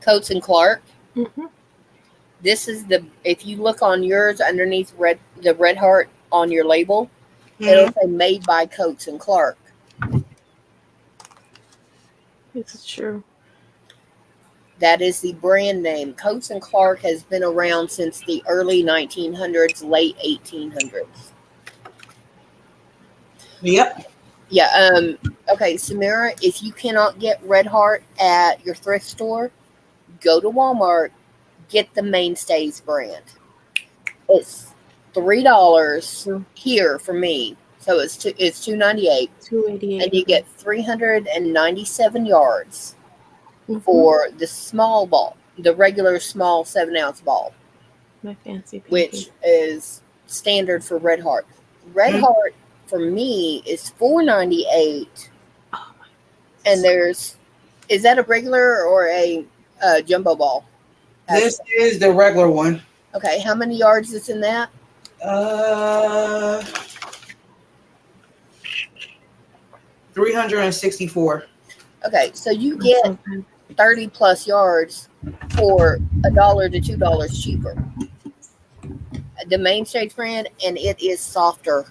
Coates and Clark. Hmm. This is the if you look on yours underneath the red heart on your label, it'll Mm-hmm. say made by Coates and Clark. This is true. That is the brand name. Coates and Clark has been around since the early 1900s, late 1800s. Yep. Yeah. Okay, Samira, if you cannot get Red Heart at your thrift store, go to Walmart. Get the Mainstays brand. It's $3 True. here for me, so it's $2.98, and 288. you get 397 yards Mm-hmm. for the small ball, the regular small 7 ounce ball, My fancy pinky. which is standard for Red Heart. Red Mhm. Heart for me is $4.98, Oh my. and there's is that a regular or a jumbo ball? This Actually, is the regular one. okay. How many yards is in that? Uh, 364. Okay, so you That's get so good. 30 plus yards for $1 to $2 cheaper. The Mainstays brand, and it is softer.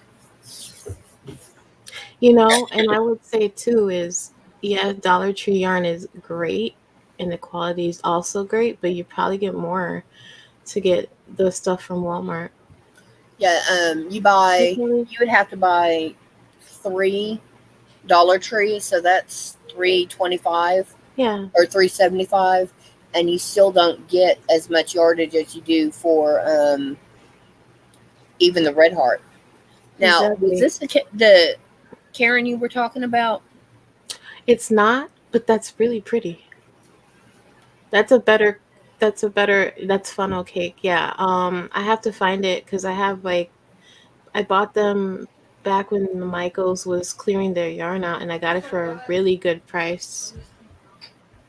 You know, and I would say too is yeah, Dollar Tree yarn is great and the quality is also great, but you probably get more to get the stuff from Walmart. Yeah, Definitely. you would have to buy three Dollar Trees, so that's 325 Yeah. or 375, and you still don't get as much yardage as you do for even the Red Heart. Now, was Exactly. this the Karen you were talking about? It's not, but that's really pretty. That's a better that's funnel cake. Yeah. I have to find it cuz I have like I bought them back when the Michaels was clearing their yarn out and I got it for a really good price.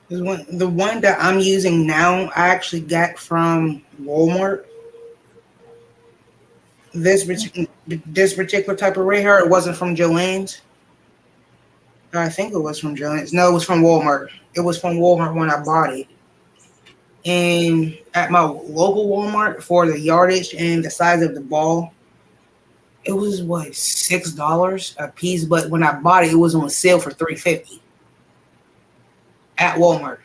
The one that I'm using now, I actually got from Walmart. This particular type of ray hair, it wasn't from Joann's. I think it was from Joann's. No, it was from Walmart. It was from Walmart when I bought it. And at my local Walmart for the yardage and the size of the ball, it was what $6 a piece. But when I bought it, it was on sale for $3.50 at Walmart.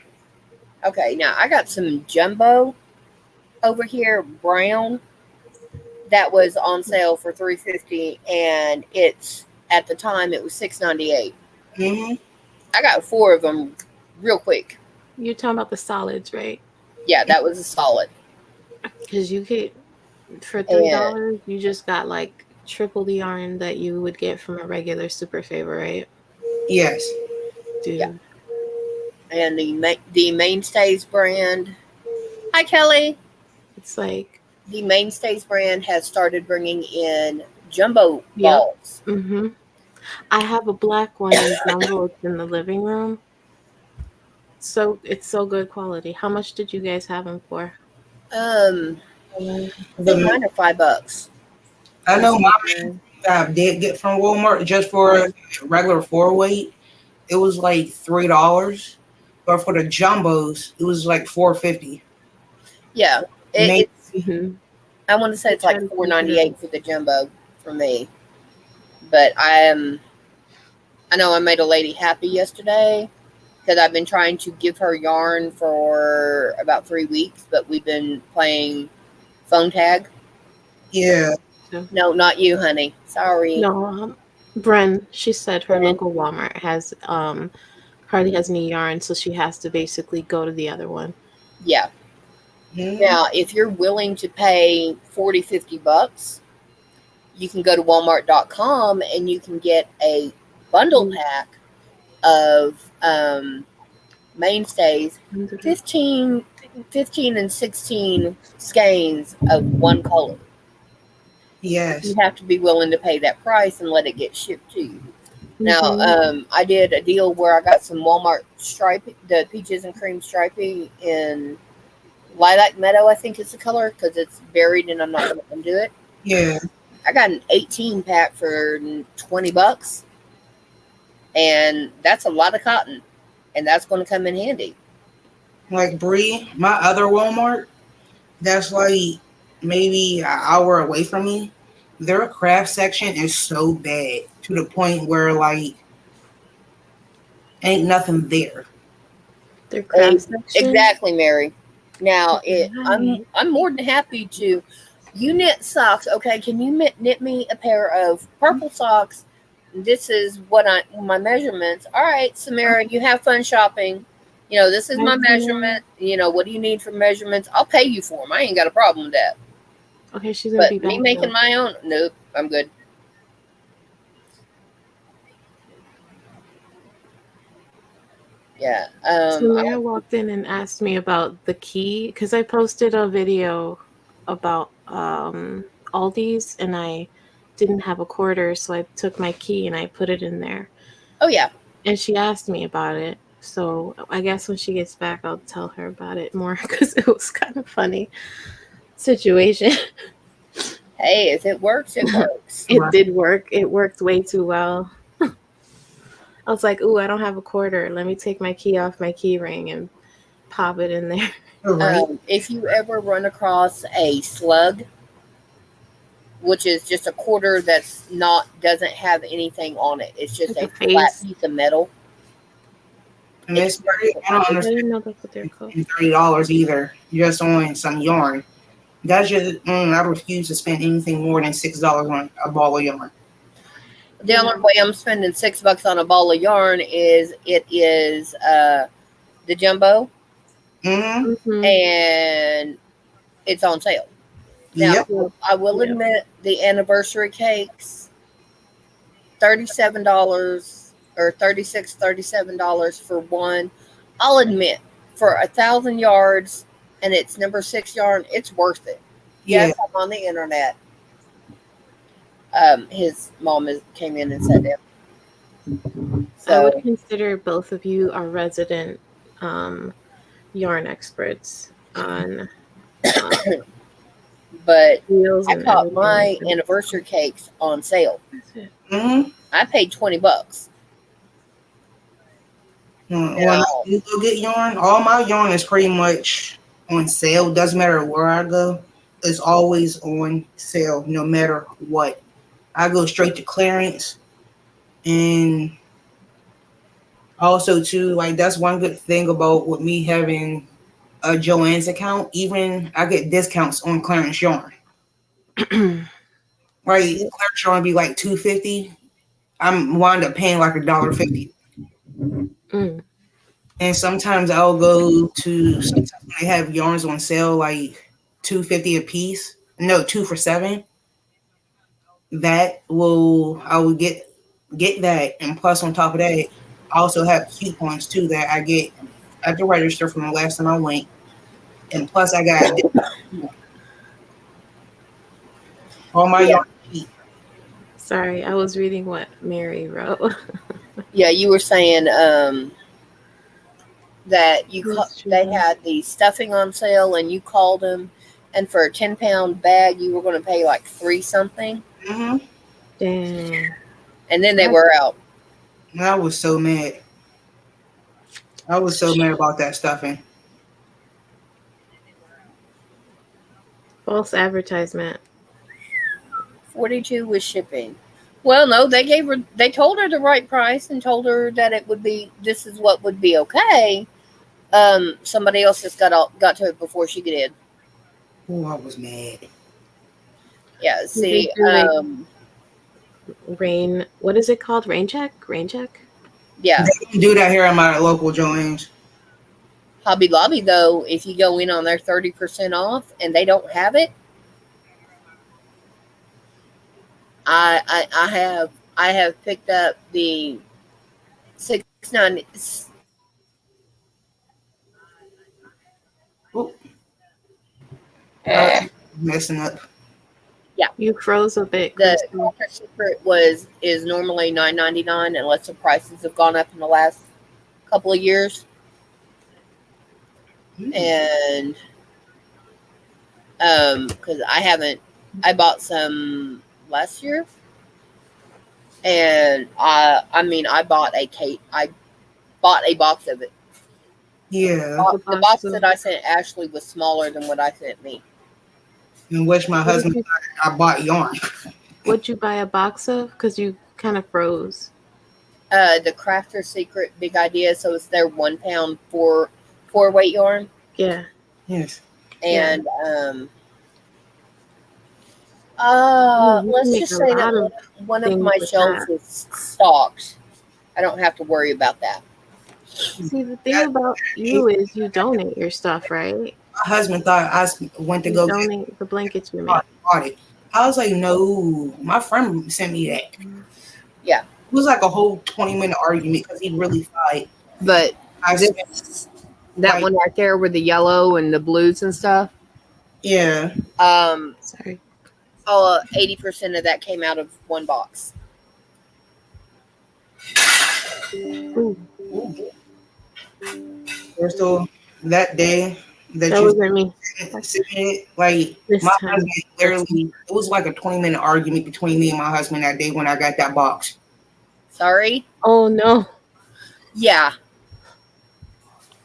Okay, now I got some jumbo over here, brown, that was on sale for 350, and it's at the time it was 698. Hmm. I got four of them real quick. You're talking about the solids, right? Yeah, that was a solid. Cuz you get for And $3, you just got like triple the yarn that you would get from a regular super favor, right? Yes. yeah, Dude. and the Mainstays brand. Hi Kelly. It's like, The Mainstays brand has started bringing in jumbo yep. balls. Mhm. I have a black one in jumbo. It's in the living room. So it's so good quality. How much did you guys have them for? Um, I think The mine are $5. I That's know my so good. that I did get from Walmart just for a regular 4 weight. It was like $3, but for the jumbos, it was like $4.50. Yeah, Maybe. it's. Mhm. I want to say I it's try like to four keep it ninety up. eight for the jumbo for me. But I know I made a lady happy yesterday because I've been trying to give her yarn for about 3 weeks, but we've been playing phone tag. Yeah. So, No, not you, honey. Sorry. no, Bren, she said her And local Walmart has hardly has any yarn, so she has to basically go to the other one. yeah. Mhm. Now, if you're willing to pay 40, $50, you can go to walmart.com and you can get a bundle Mm, pack of mainstays, 15, 15 and 16 skeins of one color. You Yes. have to be willing to pay that price and let it get shipped to you. Now, mhm. I did a deal where I got some Walmart striping, the peaches and cream striping in Lilac Meadow, I think is the color because it's buried and I'm not going to undo it. Yeah. I got an 18 pack for $20, and that's a lot of cotton, and that's going to come in handy. Like Bree, my other Walmart, that's like maybe an hour away from me. Their craft section is so bad to the point where like ain't nothing there. Their craft section. Exactly, Mary. Now, Right. I'm more than happy to. You knit socks, okay? Can you knit me a pair of purple socks? This is what my measurements. All right, Samara, you have fun shopping. This is I my do. measurement. What do you need for measurements? I'll pay you for them. I ain't got a problem with that. Okay, she's gonna be But me back making though. my own, nope, I'm good. Yeah. Samira walked in and asked me about the key because I posted a video about Aldi's and I didn't have a quarter, so I took my key and I put it in there. Oh yeah. And she asked me about it. So I guess when she gets back, I'll tell her about it more because it was kind of funny situation. Hey, if it works, it works. It did work. It worked way too well. I was like, "Ooh, I don't have a quarter. Let me take my key off my key ring and pop it in there." Right. If you ever run across a slug, which is just a quarter doesn't have anything on it, it's just Like a a flat face. piece of metal. And It's it's very, I don't I understand didn't know that's what they're called. $30 either. Just on some yarn. That's just I refuse to spend anything more than $6 on a ball of yarn. The only way I'm spending $6 on a ball of yarn is the jumbo, Mm-hmm. Mm-hmm. and it's on sale. Now Yep. I will Yep. admit the anniversary cakes, $37 or $37 for one. I'll admit, for 1,000 yards and it's number 6 yarn, it's worth it. Yeah. Yes, I'm on the internet. His mom came in and said that. I would So consider both of you are resident um, yarn experts on but wheels I and caught everything. my anniversary cakes on sale. That's it. Mm-hmm. I paid $20. When I Now, do go get yarn, all my yarn is pretty much on sale. Doesn't matter where I go. It's always on sale, no matter what. I go straight to clearance, and also too, like that's one good thing about with me having a Joann's account. Even I get discounts on clearance yarn. Right, clearance yarn be like $2.50. I'm wind up paying like $1.50. Mm. And sometimes I'll go to sometimes when they have yarns on sale like $2.50 a piece. No, 2 for $7. I will get that, and plus on top of that, I also have coupons too that I get at the register from the last time I went, and plus I got all my yeah, yarn cheap. Sorry, I was reading what Mary wrote. yeah, you were saying that That's they true. had the stuffing on sale and you called them, and for a 10-pound bag you were going to pay like 3 something, Mm-hmm. Dang. and then they That's were out. And I was so mad. I was so mad about that stuffing. false advertisement. 42 with shipping. Well, no, they told her the right price and told her that this is what would be okay. Somebody else just got to it before she did. Oh, I was mad. Yeah, Did they see, do like rain? What is it called? Rain check? Rain check? yeah. They can do that here at my local Joann's. Hobby Lobby, though, if you go in on their 30% off and they don't have it, I have picked up the 690. Oh, I was messing up. Yeah, You froze a bit, the Christy. Ultra Secret is normally $9.99 unless the prices have gone up in the last couple of years. Mm. And Because I haven't. I bought some last year, and I mean, I bought a cake. I bought a box of it. Yeah, The The box box of that I sent Ashley was smaller than what I sent me. in which my what did husband you I bought yarn. what'd you buy a box of? Because you kind of froze. The Crafter Secret Big Idea. So it's their 1 pound four weight yarn, Yeah, Yes. yeah. and Ooh, you can let's make just a say that lot of one of things my with shelves that. is stocked. I don't have to worry about that. See, the thing That about day, you is you donate your stuff, right? my husband thought went to You go get donate the blankets you bought make. it. I was like, no. My friend sent me that. It Yeah, was like a whole 20-minute argument because he really thought but I spent this that like one right there with the yellow and the blues and stuff. yeah. Um, Sorry. 80% of that came out of one box. Ooh, So that day that that you wasn't me. sent it, like This my time, husband next literally, week. it was like a 20-minute argument between me and my husband that day when I got that box. Sorry. Oh no. Yeah,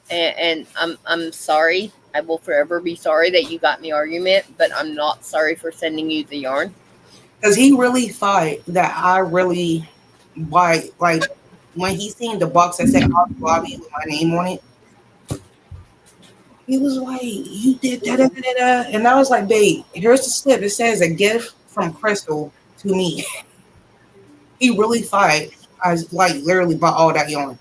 and I'm sorry. I will forever be sorry that you got in the argument, but I'm not sorry for sending you the yarn. Because he really thought that I really buy, like, when he seen the box that said Hobby Lobby with my name on it, he was like, you did da da da da da. And I was like, babe, here's the slip. It says a gift from Crystal to me. He really thought I was, like, literally bought all that yarn.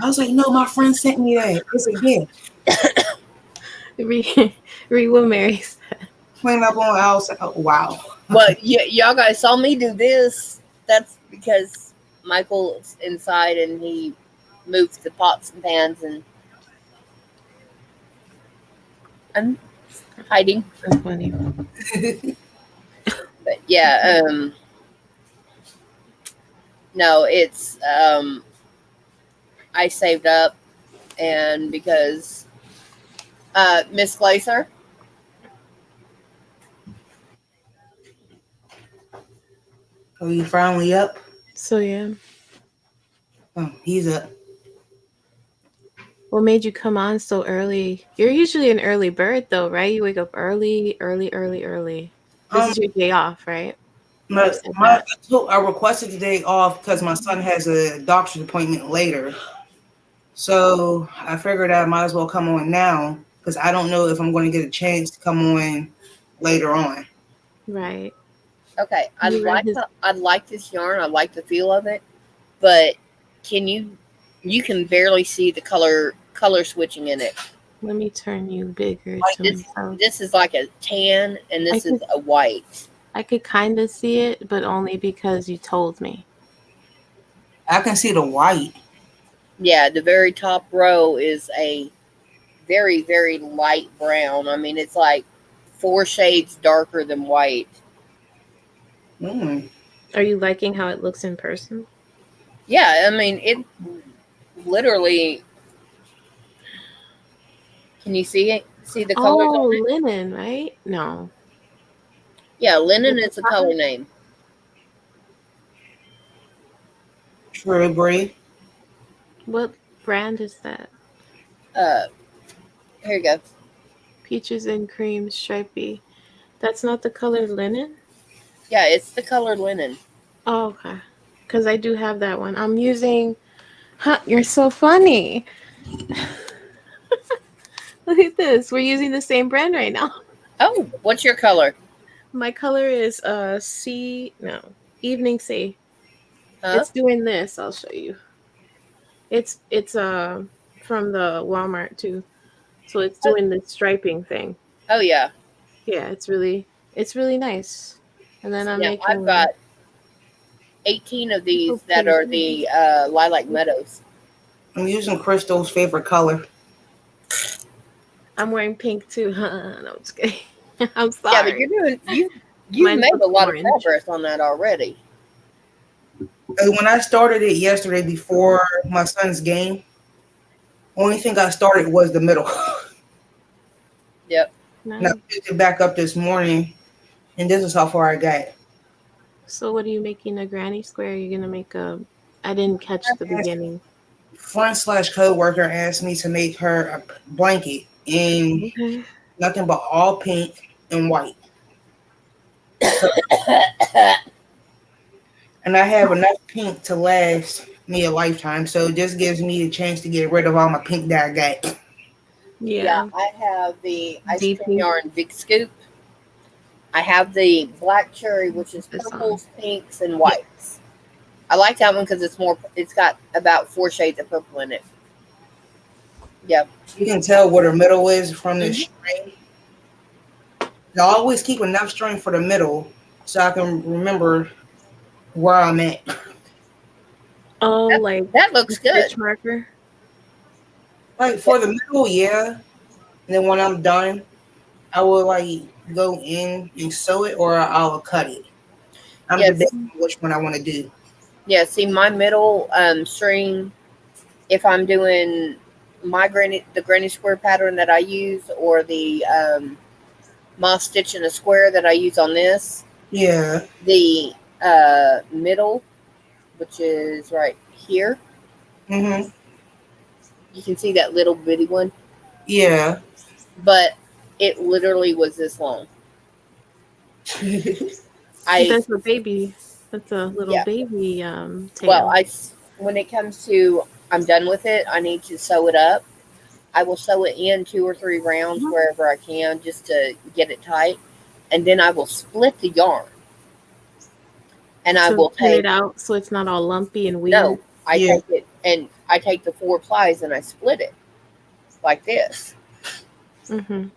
I was like, no, my friend sent me that. It's a gift. Read, read what Mary said. Clean up on house. Oh, wow. Well, y'all guys saw me do this. That's because Michael's inside and he moves the pots and pans, and I'm hiding. That's funny. But yeah, no, it's I saved up, and because Miss Glazer, Oh, you finally up? So yeah. Oh, he's up. What made you come on so early? You're usually an early bird though, right? You wake up early, early, early, early. This Um, is your day off, right? You my, said my that. I requested the day off because my son has a doctor's appointment later. So I figured I might as well come on now because I don't know if I'm going to get a chance to come on later on. Right. okay, You read his I like this yarn. I like the feel of it, but can you can barely see the color switching in it. let me turn you bigger Like to myself. this is like a tan, and I this is could a white. I could kind of see it, but only because you told me. I can see the white. Yeah, the very top row is a very light brown. I mean, it's like 4 shades darker than white. Mm. Are you liking how it looks in person? Yeah, I mean it literally. Can you see it? See the colors Oh, on it? linen, right? No. Yeah, Is linen it is a color cotton? name. Strawberry. What brand is that? Uh, here you go. Peaches and cream stripy. That's not the color linen? Yeah, it's the color linen. Oh, okay. Because I do have that one. I'm using. Huh, you're so funny. Look at this. We're using the same brand right now. Oh, what's your color? My color is C. No, evening C. Huh? It's doing this. I'll show you. It's from the Walmart too. So it's doing the striping thing. Oh yeah, Yeah, it's really nice. And then I'm yeah. I've making got 18 of so these that pretty. are the lilac meadows. I'm using Crystal's favorite color. I'm wearing pink too. No, I'm just kidding. I'm Yeah, but sorry. you've Mine made looks a lot of orange. progress on that already. When I started it yesterday before my son's game, only thing I started was the middle. Yep. And I Nice. picked it back up this morning, and this is how far I got. So what are you making a granny square? You're gonna make a. I didn't catch the beginning. Friend slash coworker asked me to make her a blanket in Okay. nothing but all pink and white. So, and I have enough pink to last me a lifetime. So this gives me a chance to get rid of all my pink that I got. Yeah, Yeah. I have the ice cream DP. yarn Big Scoop. I have the black cherry, which is This on. purples, pinks, and whites. I like that one because it's more. It's got about 4 shades of purple in it. Yep. You can tell what her middle is from the Hmm. string. I always keep enough string for the middle so I can remember where I'm at. Oh, That like that a looks good. stitch marker. Like for the middle, yeah. And then when I'm done, I will like go in and sew it or I'll cut it. I'm debating Yes. on which one I want to do. Yeah. See, my middle string. If I'm doing the granny square pattern that I use, or the moss stitch in a square that I use on this, Yeah. the middle, which is right here, Mhm. you can see that little bitty one, Yeah. but it literally was this long. I That's a baby. That's a little Yeah. baby Well, tail. when it comes to I'm done with it, I need to sew it up. I will sew it in 2 or 3 rounds wherever I can just to get it tight, and then I will split the yarn, and I To will thin it take out so it's not all lumpy and no, weird. I Yeah. take it and I take the 4 plies and I split it like this, Mm-hmm.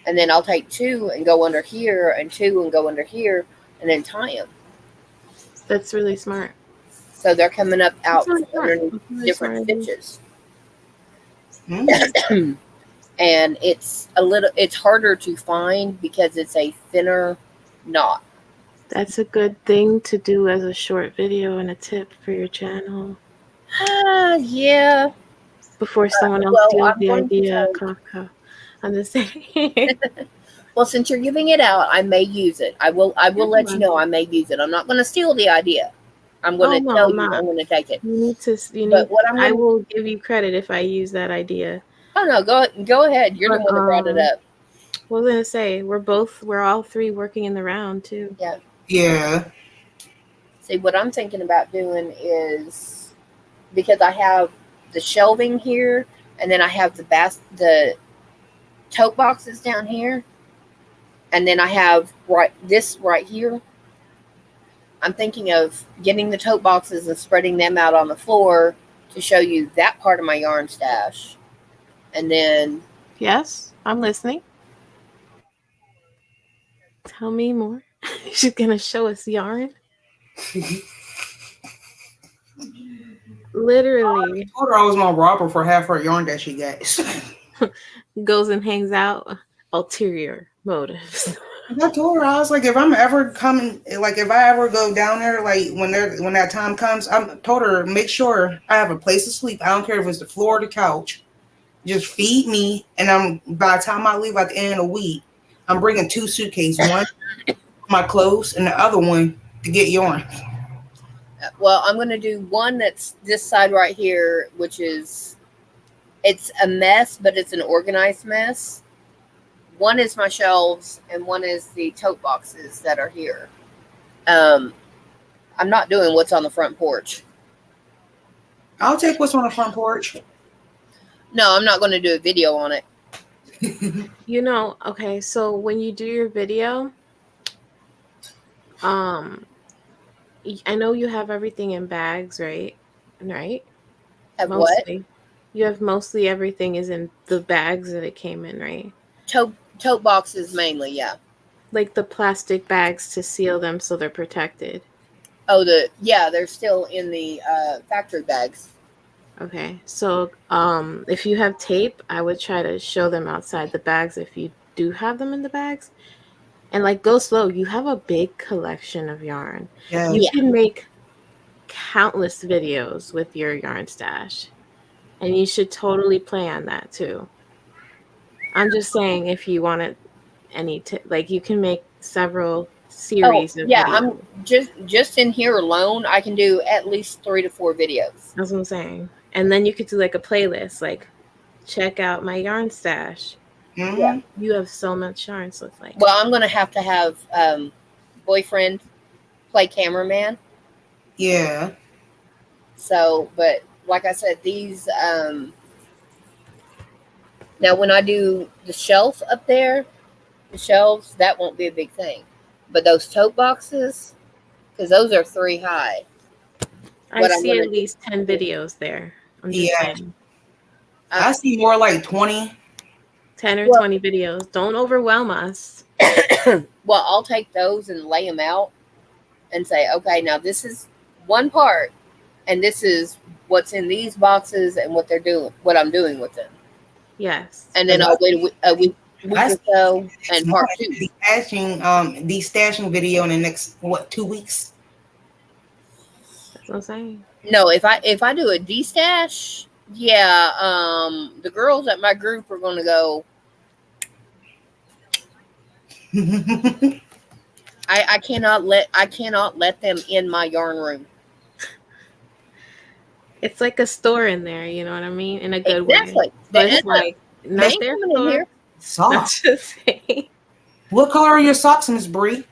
and then I'll take two and go under here, and two and go under here, and then tie them That's really smart. so they're coming up That's out really from smart. underneath That's a really different smart idea. stitches. Mm. And it's harder to find because it's a thinner knot. That's a good thing to do as a short video and a tip for your channel Yeah. before someone else Well, steals I'm the going to idea. take. Kafka. I'm just saying. Well, since you're giving it out, I may use it. I will let you Yeah. know I may use it. I'm not going to steal the idea. I'm going Oh to no, tell I'm you not. I'm going to take it. You need to. You But need. what I'm I going to will give you credit if I use that idea. Oh no, go ahead. You're the But one that brought it up. what was I gonna say? We're all three working in the round too. Yeah. Yeah. See, what I'm thinking about doing is because I have the shelving here, and then I have the tote boxes down here, and then I have this right here. I'm thinking of getting the tote boxes and spreading them out on the floor to show you that part of my yarn stash. And then, Yes, I'm listening. Tell me more. She's gonna show us yarn. Literally I told her I was gonna rob her for half her yarn that she got. goes and hangs out. Ulterior motives. I told her I was like, if I'm ever coming, like if I ever go down there, like when that time comes, I'm told her make sure I have a place to sleep. I don't care if it's the floor or the couch. Just feed me, and by the time I leave at the end of the week, I'm bringing 2 suitcases. One for my clothes, and the other one to get yarn. well, I'm going to do one that's this side right here, which is it's a mess, but it's an organized mess. One is my shelves, and one is the tote boxes that are here. Um, I'm not doing what's on the front porch. I'll take what's on the front porch. No, I'm not going to do a video on it. Okay, so when you do your video, um, I know you have everything in bags, right? Right? Have what? Mostly. You have mostly everything is in the bags that it came in, right? Tote boxes mainly, yeah. Like the plastic bags to seal them so they're protected. Oh, they're still in the factory bags. Okay. So, if you have tape, I would try to show them outside the bags if you do have them in the bags. And like go slow. You have a big collection of yarn. You Yes. Yeah. can make countless videos with your yarn stash. And you should totally play on that too. I'm just saying if you wanted like you can make several Oh series of yeah, I'm videos. just in here alone. I can do at least 3 to 4 videos. That's what I'm saying. And then you could do like a playlist, like check out my yarn stash. Yeah. Mm-hmm. You have so much yarn, so it's like Well, I'm gonna have to have boyfriend play cameraman. Yeah. So, but like I said, these now when I do the shelf up there, the shelves that won't be a big thing, but those tote boxes, because those are 3 high. I What I'm see gonna at least 10 do, videos there. I'm just Yeah. saying. uh, I see more like 20. 10 or well, 20 videos. Don't overwhelm us. well, I'll take those and lay them out and say, okay, now this is one part, and this is what's in these boxes and what they're doing, what I'm doing with them, Yes. and then Because I'll wait week I or see so next and month part two. the stashing video in the next, what, 2 weeks? That's what I'm saying. No, if I do a D-stash, yeah, the girls at my group are gonna go. I cannot let them in my yarn room. It's like a store in there, you know what I mean? In a good way. Exactly. But it's Look, like they not ain't their coming in store. here. That's Socks. just saying. What color are your socks, Miss Bree?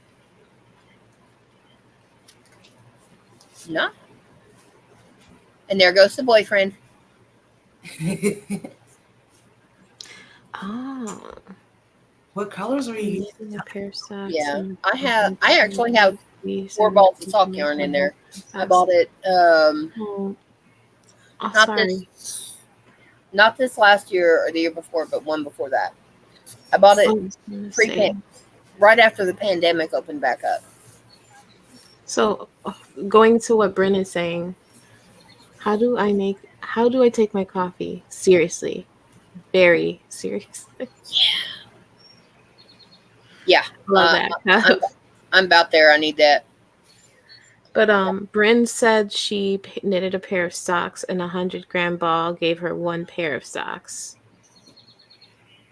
No. And there goes the boyfriend. Oh. What colors are I'm you using a pair of socks Yeah, and I actually have 4 balls of sock yarn in there. I bought it. Oh, oh, Not sorry. this last year or the year before, but one before that. I bought I it was gonna say. right after the pandemic opened back up. So, going to what Bryn is saying, how do I take my coffee seriously? Very seriously. Yeah, Love that. I'm I'm about there. I need that. But Bryn said she knitted a pair of socks and 100-gram ball gave her one pair of socks.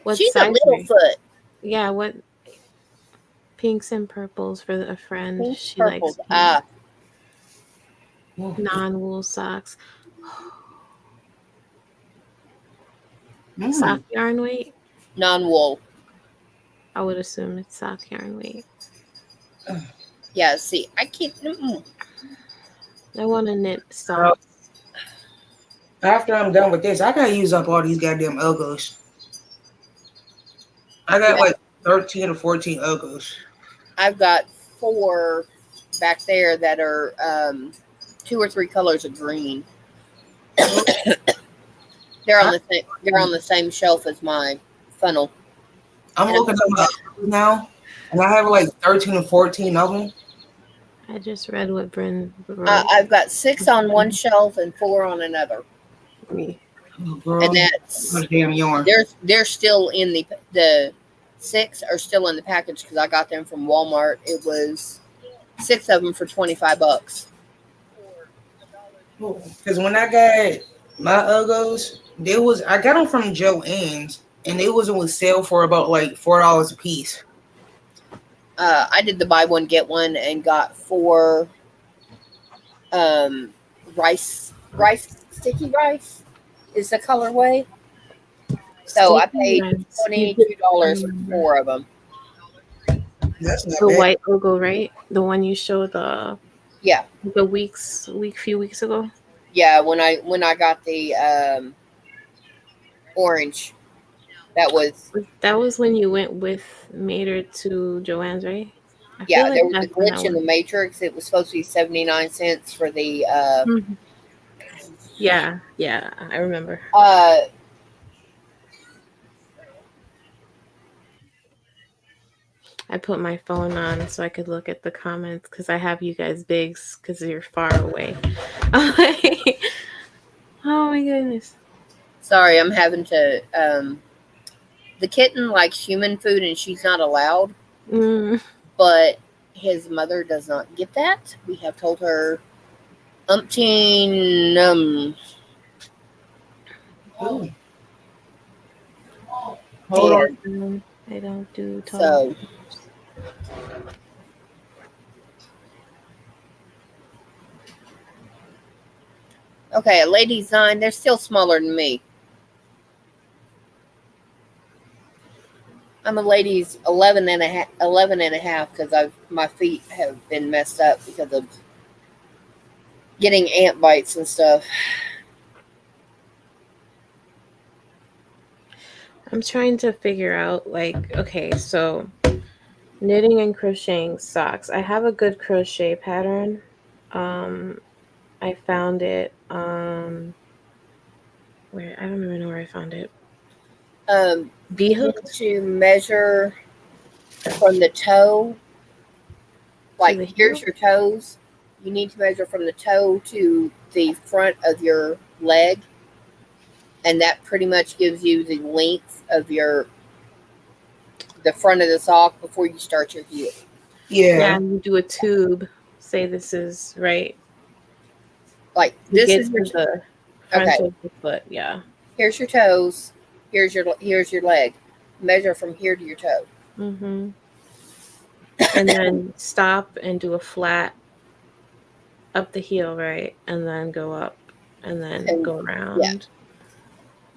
What She's a size little were? foot. Yeah, what pinks and purples for a friend. Pink, She likes purple. pink. get? Non-wool socks. Mm. Sock yarn weight? Non-wool. I would assume it's sock yarn weight. Yeah. See, I keep. I want to knit Girl, socks. after I'm done with this, I gotta use up all these goddamn Ugos. I got Yeah, like 13 or 14 Ugos. I've got 4 back there that are 2 or 3 colors of green. Oh, They're on I, the same. They're on the same shelf as my funnel. I'm And looking at my Ugos now, and I have like 13 or 14 of them. I just read what Bryn wrote. I've got 6 on one shelf and 4 on another, Me. Oh, and girl, that's much damn yarn. they're still in the 6 are still in the package because I got them from Walmart. It was 6 of them for $25. Because when I got my Ugos, I got them from Joann's, and they was on sale for about like $4 a piece. I did the buy one get one and got 4 um, sticky rice is the colorway. So I Sticky paid rice. You did. I $22 for remember. 4 of them. That's not The bad. white logo, right? The one you showed Yeah, few weeks ago. yeah. When I got the orange, that was That was when you went with Mater to Joanne's, right? I feel yeah. like There was a that's when that glitch in was. the matrix. It was supposed to be 79 cents for the Mhm. Yeah, yeah, I remember. uh I put my phone on so I could look at the comments because I have you guys bigs because you're far away. Oh my goodness. sorry, I'm having to the kitten likes human food and she's not allowed, Mm, but his mother does not get that. We have told her umpteen Ooh. Hold on. I don't do tall. So, okay, a lady's 9, they're still smaller than me. I'm a lady's 11 and a half because my feet have been messed up because of getting ant bites and stuff. I'm trying to figure out, like, okay, so knitting and crocheting socks. I have a good crochet pattern. Um, I found it. Where I don't even know where I found it. Bee You need hooked to measure from the toe, to like the heel. here's your toes. You need to measure from the toe to the front of your leg, and that pretty much gives you the length of the front of the sock before you start your heel. Yeah, Yeah. and you do a tube. Say this is right. Like You this get is your to the front okay. of the foot. Yeah. Here's your toes. Here's your leg. Measure from here to your toe. Mm-hmm. And then stop and do a flat up the heel, right? And then go up and then And go yeah, around.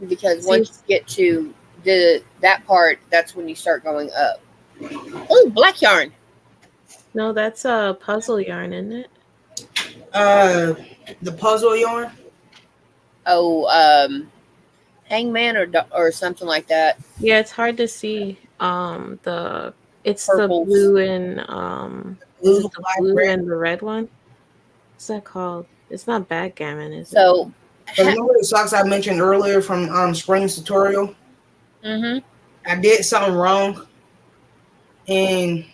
because See, once you get to that part, that's when you start going up. Oh, black yarn. no, that's a puzzle yarn, isn't it? Uh, the puzzle yarn. Oh, hangman or something like that. Yeah, it's hard to see. It's the Purples. blue and is Blue, it the black, blue red. and the red one? What's that called? It's not backgammon, is it? So, So remember the socks I mentioned earlier from Spring's tutorial? mm-hmm. I did something wrong, and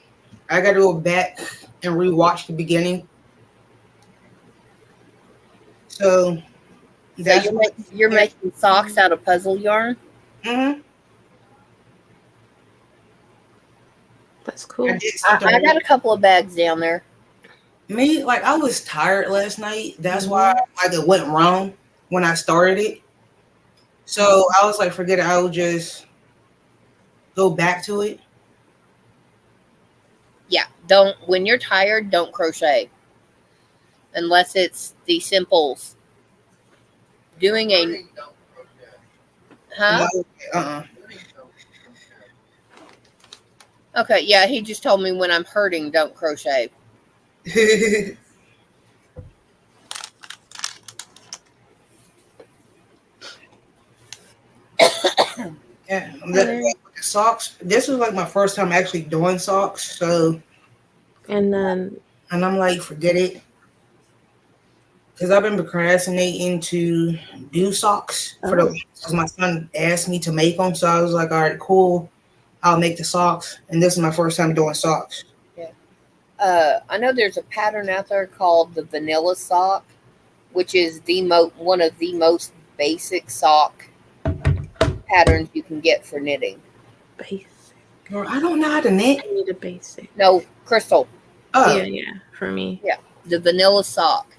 I got to go back and rewatch the beginning. So So that's what. you're making socks out of puzzle yarn. Mm-hmm. That's I cool. did something I got wrong. a couple of bags down there. Me, like I was tired last night. That's why Mhm. like it went wrong when I started it. So I was like, forget it. I will just go back to it. Yeah, don't when you're tired, don't crochet unless it's the simples. Doing a Hurting don't crochet. No, huh? uh-uh. Hurting don't crochet. Okay, yeah, he just told me when I'm hurting, don't crochet. Yeah, Alright. socks. This was like my first time actually doing socks. So, And then and I'm like, forget it, because I've been procrastinating to do socks for the oh, because my son asked me to make them. So I was like, all right, cool. I'll make the socks. And this is my first time doing socks. Yeah. I know there's a pattern out there called the vanilla sock, which is one of the most basic sock patterns you can get for knitting. basic. Girl, I don't know how to knit. I need a basic. No, Crystal. Oh, Yeah, yeah, for me. Yeah, the vanilla sock.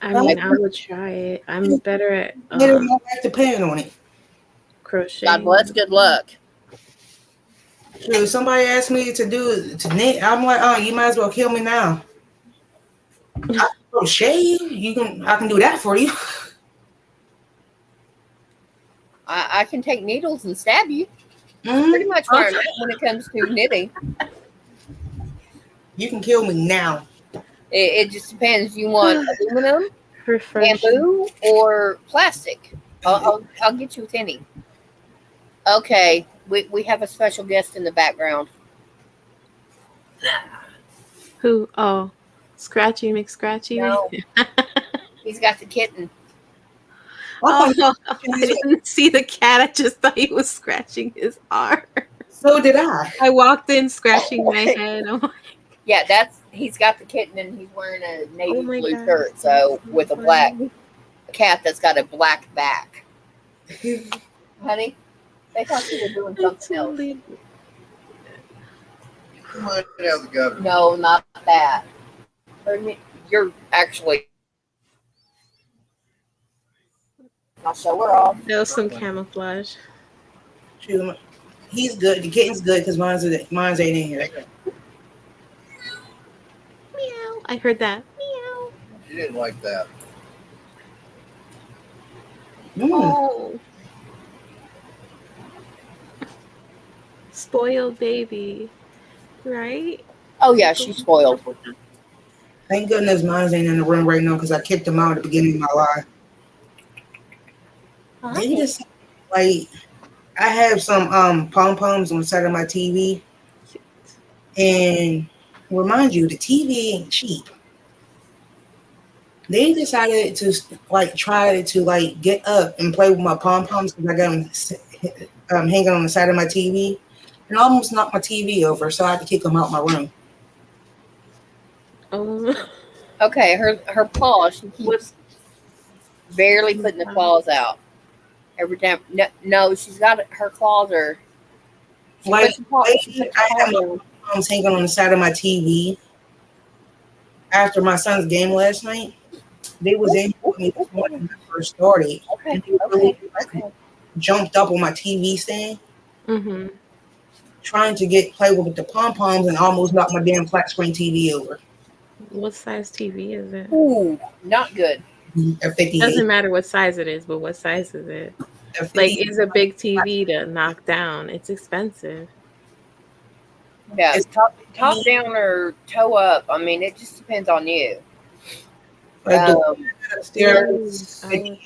I I mean, Like I would try it. I'm better at knit it. I have to pan on it. God bless, crocheting. good luck. So if somebody asked me to knit, I'm like, oh, you might as well kill me now. I can crochet. I can do that for you. I can take needles and stab you. Pretty Hmm. much where I'm at when it comes to knitting. You can kill me now. It just depends. You want aluminum, Refreshing. bamboo, or plastic? I'll get you with any. Okay, we have a special guest in the background. Who? Oh, Scratchy McScratchy. No, he's got the kitten. I thought Oh, you I didn't see the cat. I just thought he was scratching his arm. so did I. I walked in scratching my head. I'm like, Yeah, he's got the kitten and he's wearing a oh navy my blue god, shirt. that's So so with funny. a cat that's got a black back. Honey, they thought you were doing That's something else. totally. Get your money out of the gutter. No, not that. You're actually. I'll show her off. That was some camouflage. Shoot, He's good. The kitten's good because mine's ain't in here. Meow. I heard that. Meow. She didn't like that. Mm. Oh, spoiled baby, right? Oh yeah, That's what she's we spoiled. Thank goodness mine's ain't in the room right now because I kicked him out at the beginning of my life. They Hi. just like I have some pom poms on the side of my TV, and remind you, the TV ain't cheap. They decided to like try to like get up and play with my pom poms because I got them hanging on the side of my TV, and almost knocked my TV over. So I had to kick them out my room. Um, Okay, her paws. She what? keeps barely putting the claws out every time. No, no, she's got her claws are. She Like puts the paw. She puts the I had paws my down. pom poms hanging on the side of my TV after my son's game last night. They was in with me this morning when I first started, Okay, and they really okay, like okay. jumped up on my TV stand Mm-hmm. trying to get play with the pom poms and almost knocked my damn flat screen TV over. What size TV is it? Ooh, not good. A 58, Doesn't matter what size it is, but what size is it? a Like, 50. is a big TV to knock down? It's expensive. Yeah, It's top down or toe up. I mean, it just depends on you. like the one Um, Ooh, upstairs, I would. 58,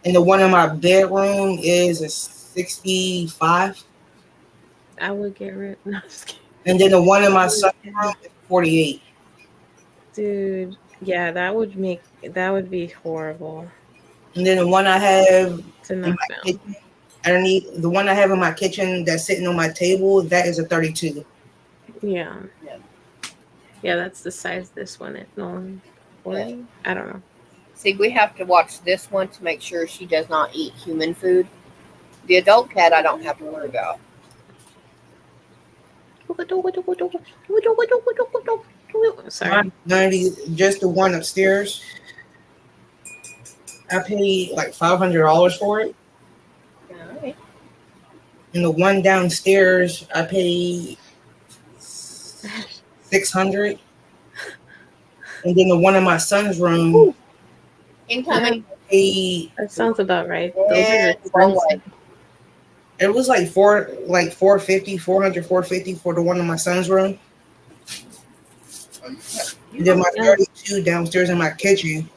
and the one in my bedroom is a 65, I would get rid. No, I'm just kidding. and then the one in my I would son's get room is 48. Dude, yeah, that would be horrible And then the one I have to in knock my down. kitchen, underneath the one I have in my kitchen that's sitting on my table, that is a 32. Yeah, yeah, yeah, that's the size this one is. No, yeah. 40. I don't know. See, we have to watch this one to make sure she does not eat human food. The adult cat, I don't have to worry about. Sorry. Mine 90, just the one upstairs. I paid like $500 for it. All right. And the one downstairs, I paid 600. And then the one in my son's room, Whew. Yeah, Incoming. I paid, that sounds about right. Those are And wrong expensive. way. it was like 450, 400, 450 for the one in my son's room. Oh, And then my Yeah, 32 downstairs in my kitchen,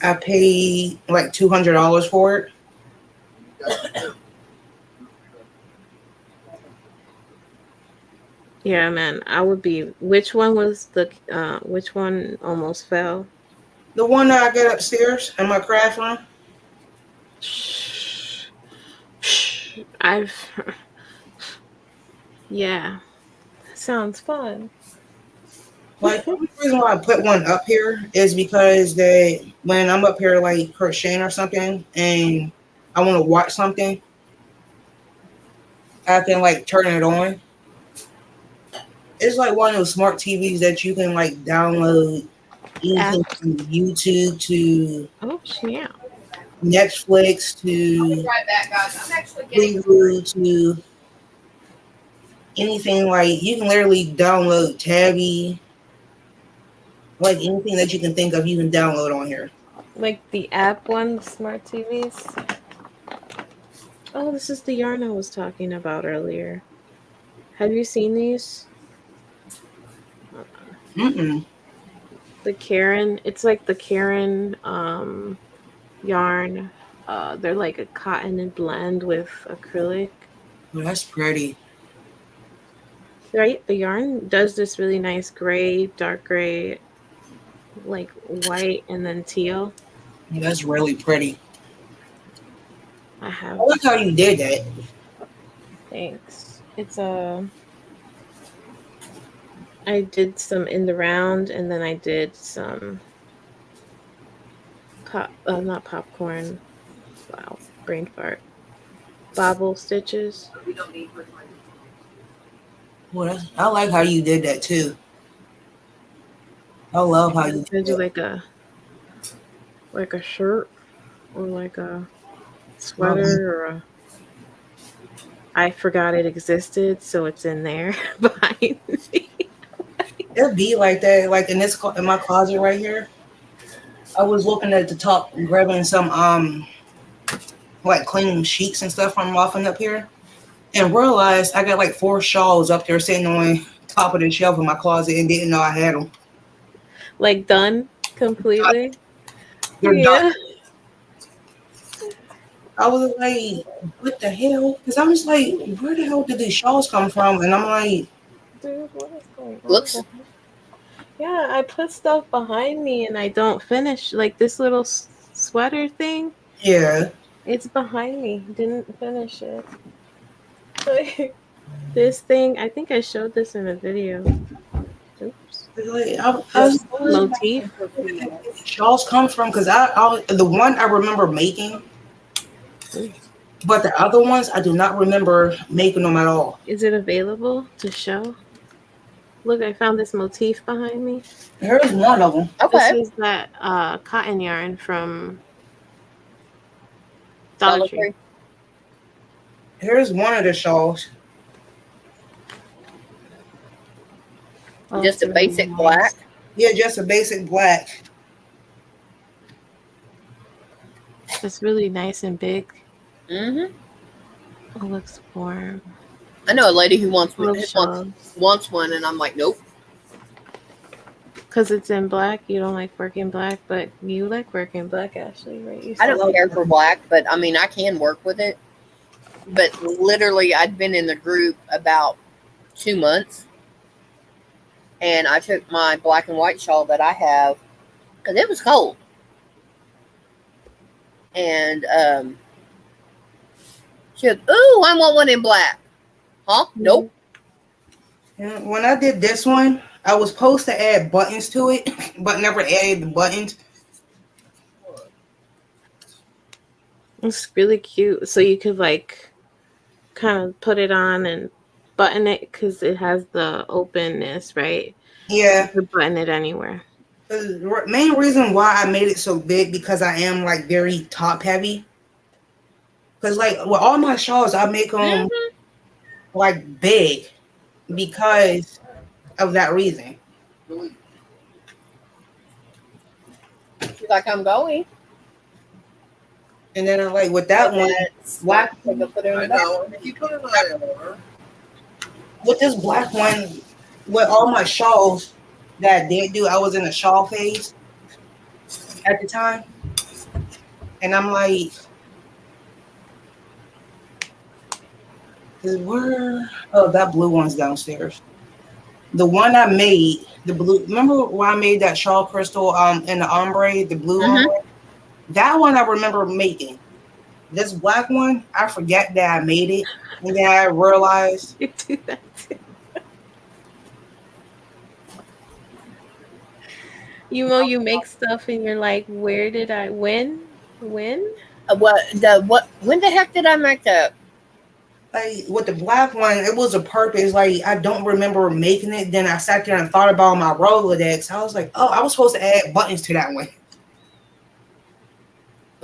I paid like $200 for it. yeah, man. I would be. Which one was the? Which one almost fell? The one that I got upstairs in my craft room, I've. Yeah, sounds fun. like the only reason why I put one up here is because that when I'm up here like crocheting or something and I want to watch something, I can like turn it on. It's like one of those smart TVs that you can like download anything Apps. from YouTube to Oh snap! Netflix I'll be to right back, guys. I'm actually getting. Hulu to anything. Like you can literally download Tabby, like anything that you can think of, you can download on here. Like the app one, smart TVs. Oh, this is the yarn I was talking about earlier. Have you seen these? Hold on. Mm-mm. The Karen. It's like the Karen yarn. They're like a cotton and blend with acrylic. Well, that's pretty. Right? The yarn does this really nice gray, dark gray, like white, and then teal. Yeah, that's really pretty. I I have. like how you did that. Thanks. It's a. I did some in the round, and then I did some not popcorn. Wow, brain fart. Bobble stitches. Well, I like how you did that too. I love how you I did do that. like a shirt or like a Um, sweater or a I forgot it existed, so it's in there behind me. It'd be like that. Like in in my closet right here. I was looking at the top, grabbing some like clean sheets and stuff from muffin up here, and realized I got like 4 shawls up there sitting on top of the shelf in my closet and didn't know I had them. Like done completely. They're done. Yeah. I was like, what the hell? Because I was like, where the hell did these shawls come from? And I'm like, Dude, what is going on? Whoops. Yeah, I put stuff behind me and I don't finish. Like this little sweater thing, yeah. it's behind me. Didn't finish it. Like, this thing, I think I showed this in a video. Oops. Like, I was Just like, leave where that in Motif. for a few the minutes. shawls come from? Because the one I remember making, Ooh. but the other ones I do not remember making them at all. Is it available to show? Look, I found this motif behind me. Here's one of them. This Okay. is that cotton yarn from Dollar Dollar Tree. Tree. Here's one of the shawls. Oh, Just it's a really basic nice. black. Yeah, just a basic black. It's really nice and big. Mm-hmm. It looks warm. I know a lady who wants Love who shawls. wants one, and I'm like, nope. Because it's in black. You don't like working black, but you like working black, Ashley, right? You I said don't care for black, but I mean, I can work with it. But literally, I'd been in the group about 2 months, and I took my black and white shawl that I have because it was cold, and she said, "Ooh, I want one in black." Huh? Nope. Yeah, when I did this one, I was supposed to add buttons to it, but never added the buttons. It's really cute. So you could like kind of put it on and button it because it has the openness, right? You Yeah, could button it anywhere. the main reason why I made it so big because I am like very top heavy. Because like with all my shawls, I make them Mm-hmm. like big because of that reason. Really, She's like, "I'm going," And then like with that and one, that's black they go put it in I the back. know. You put an eye on her. with this black one, with all my shawls that I did do, I was in a shawl phase at the time, and I'm like, where? Oh, that blue one's downstairs. The one I made, the blue. Remember when I made that shawl crystal in the ombre, the blue Mm-hmm. ombre? That one I remember making. This black one, I forget that I made it, and then I realized, You do that too. You know, you make stuff and you're like, where did I win? When? What? When the heck did I make that? like with the black one, it was a purpose. Like I don't remember making it. Then I sat there and thought about my Rolodex. I was like, oh, I was supposed to add buttons to that one.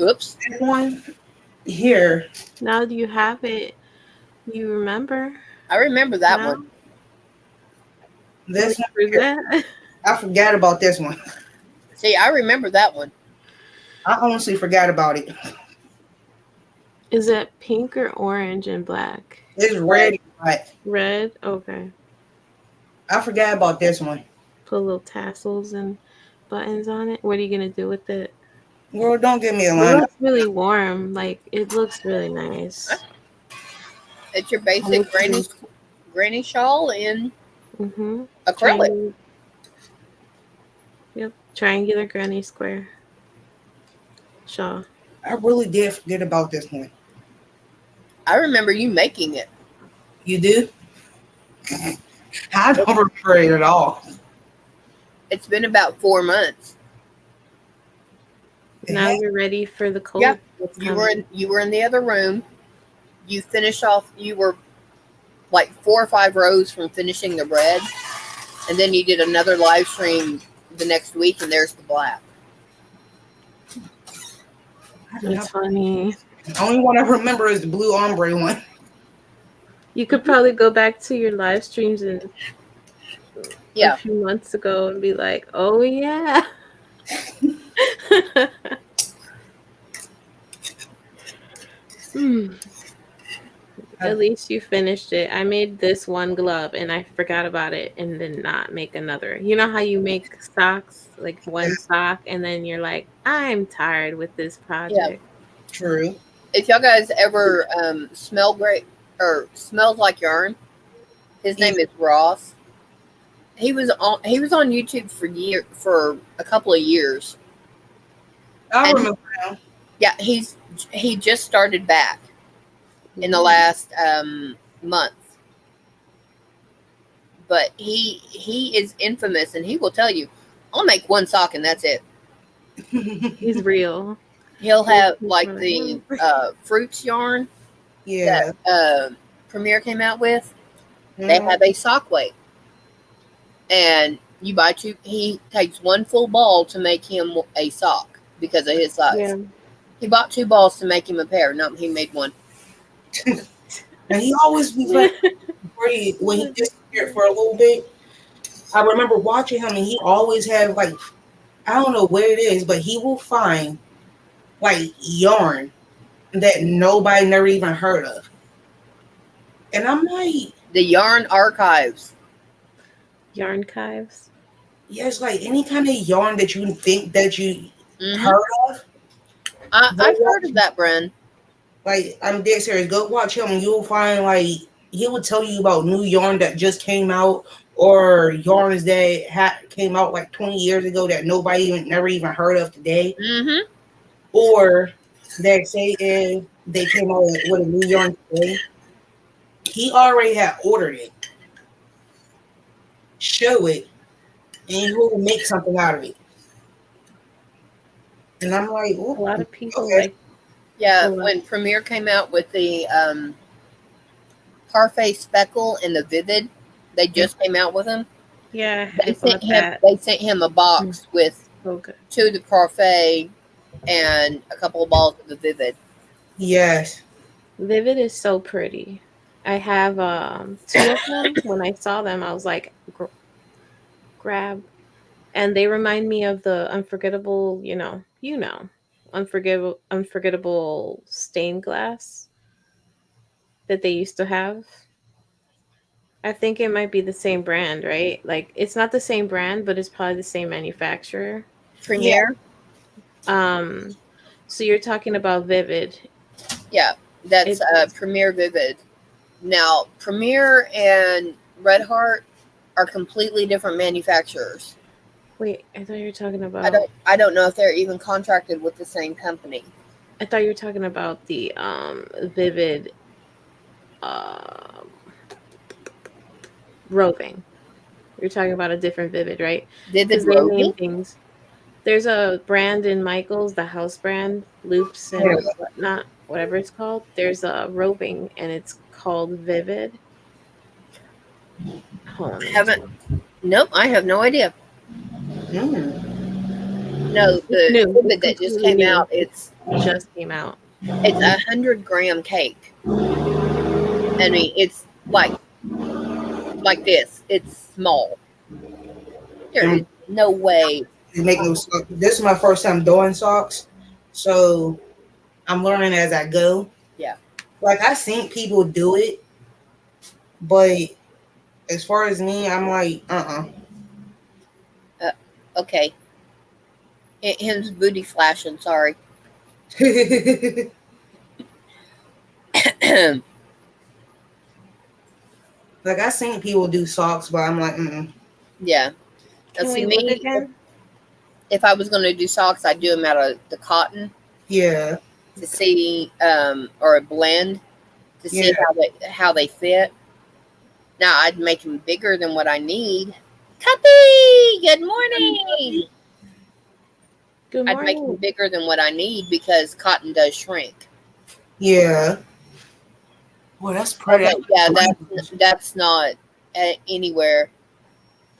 Oops. That one here, Now you have it. You remember I remember that now? one. this one For here. that? I forgot about this one. See, I remember that one. I honestly forgot about it. Is it pink or orange and black? It's red and black. Red? Okay. I forgot about this one. Put little tassels and buttons on it. What are you going to do with it? Girl, don't give me a It line. looks really warm. Like, it looks really nice. It's your basic granny shawl in Mm-hmm. acrylic. Yep. Triangular granny square shawl. I really did forget about this one. I remember you making it. You do? I don't remember it at all. It's been about 4 months. Now you're ready for the cold. Yeah. that's You were coming. in the other room. You finished off. You were like 4 or 5 rows from finishing the red, and then you did another live stream the next week, and there's the black. I do It's not- funny. The only one I remember is the blue ombre one. You could probably go back to your live streams in a Yeah. few months ago and be like, "Oh yeah." Hmm. I, At least you finished it. I made this one glove and I forgot about it and did not make another. You know how you make socks, like one sock, and then you're like, I'm tired with this Yeah. project. true. If y'all guys ever smell great or smells like yarn, his Yeah, name is Ross. He was on YouTube for a couple of years, I and remember now. yeah, he just started back in the Ooh, last month, but he is infamous, and he will tell you, "I'll make one sock and that's it." he's real. He'll He's have like like, the fruits yarn that Yeah. Premier came out with. They Mhm. have a sock weight, and you buy two. He takes one full ball to make him a sock because of his size. yeah. He bought two balls to make him a pair. No, he made one. And he always be like, when he disappeared for a little bit, I remember watching him and he always had like, I don't know what it is, but he will find like yarn that nobody never even heard of. And I'm like, The Yarn Archives. Yarn chives. yeah, it's like any kind of yarn that you think that you Hmm. heard of, go I've heard watch. of that brand. Like, I'm dead serious. Go watch him and you'll find like he will tell you about new yarn that just came out or yarns that came out like 20 years ago that nobody even never even heard of today. Hmm. Or that say they came out with a new yarn today. He already had ordered it, show it, and he will make something out of it. And I'm like, A "Ooh, lot of people okay, like a Yeah, lot. when Premier came out with the Parfait Speckle and the Vivid, they just came out with them. Yeah, I They sent bought him. that. They sent him a Mm, box with so good. two of the Parfait and a couple of balls of the Vivid. yes." Vivid is so pretty. I have two of them. When I saw them, I was like, grab. And they remind me of the unforgettable, unforgettable stained glass that they used to have. I think it might be the same brand, right? Like it's not the same brand, but it's probably the same manufacturer. Yeah. Premier, Um, so you're talking about Vivid. yeah, that's It's Premier Vivid. Now, Premier and Red Heart are completely different manufacturers. wait, I thought you were talking I about don't I don't know if they're even contracted with the same company. I thought you were talking about the Vivid um roving. You're talking about a different Vivid, right? Vivid Because they Roving? name things. There's a brand in Michaels, the house brand, Loops Yeah. and whatnot, whatever it's called. There's a roving and it's called Vivid. Hold on, let me Haven't. see. Nope, I have no idea. Mm. No, It's the new. It's Vivid that just completely came new. out. It It's just came out. it's 100-gram cake. I mean, it's like this. It's small. There is And no way. make no socks. This is my first time doing socks, so I'm learning as I go. Yeah. Like I seen people do it, but as far as me, I'm like, Uh, okay. Him's booty flashing. Sorry. Like I seen people do socks, but I'm like, Yeah. Now, Can see we look me. again? If I was going to do socks, I'd do them out of the cotton yeah, to see, or a blend to yeah. see how they fit. Now I'd make them bigger than what I need. Cuppy, good morning. Good I'd make them morning. bigger than what I need because cotton does shrink. Yeah. Well, that's pretty. Okay, yeah, that's not anywhere.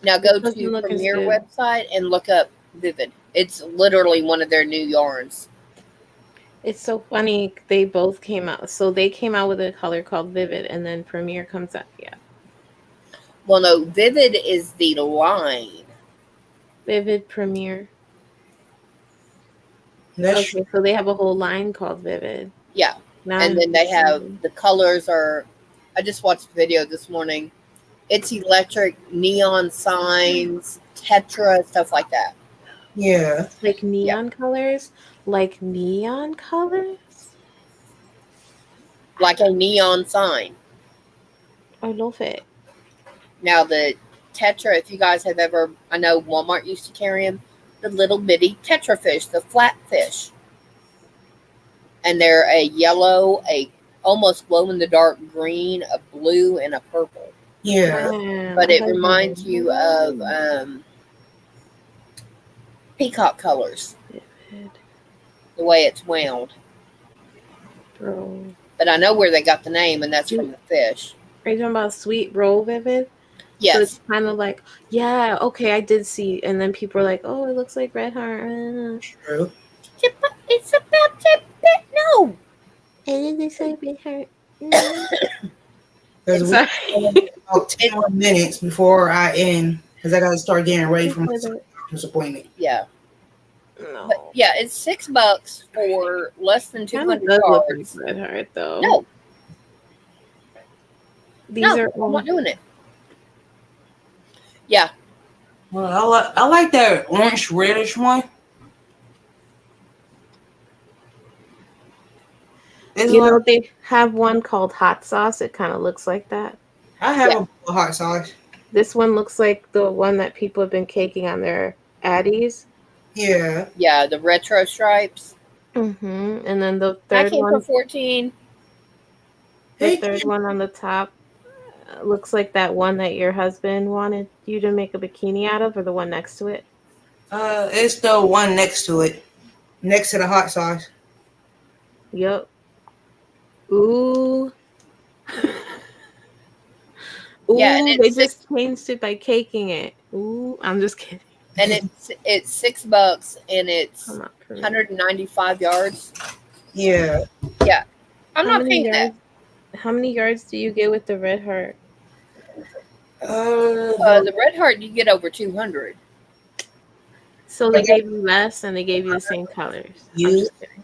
Now It go doesn't to look as Premier good. website and look up Vivid. It's literally one of their new yarns. It's so funny. They both came out. So they came out with a color called Vivid, and then Premiere comes out. Yeah, Well, no, Vivid is the line. Vivid Premiere. That's true. Okay, so they have a whole line called Vivid. Yeah. Now I And then they have understand. the colors are. I just watched a video this morning. It's electric, neon signs, Tetra, stuff like that. Yeah. Like Yeah. neon colors, like neon colors. Like a neon sign. I love it. Now, the Tetra, if you guys have ever, I know Walmart used to carry them, the little bitty Tetra fish, the flat fish. And they're a yellow, a almost glow in the dark green, a blue, and a purple. Yeah. Damn, But I it haven't reminds even you of peacock colors, Vivid, the way it's wound. bro. But I know where they got the name, and that's from Sweet. the fish. Are you talking about Sweet Roll Vivid? So it's Yes. kind of like, yeah, okay, I did see. And then people are like, oh, it looks like Red Heart. True. It's about to be. No. And it looks like Red Heart. Mm. Because we It's, Sorry. have about 10 it, more minutes before I end. Because I got to start getting ready for my Before the- doctor's appointment. yeah. But No. yeah, it's $6 for less than Kind of 200 does look like yards. Red Heart, though. No, These no, are I'm all. not doing it. Yeah, Well, I like that orange reddish one. It's You like know, they have one called Hot Sauce. It kind of looks like that. I have yeah, a bowl of hot sauce. This one looks like the one that people have been caking on their Addies. Yeah. yeah. The retro stripes. And then I came for 14. the Hey, third one on the top looks like that one that your husband wanted you to make a bikini out of, or the one next to it. it's the one next to it, next to the hot sauce. Yup. Ooh. Yeah, and Ooh, they just changed it by caking it. Ooh, I'm just kidding. it's $6 and it's Come on, Premier. 195 yards. Yeah. Yeah, I'm How not many paying that. yards? How many yards do you get with the red heart? The red heart you get over 200. So they gave you less, and they gave you the same colors. I'm you. just kidding.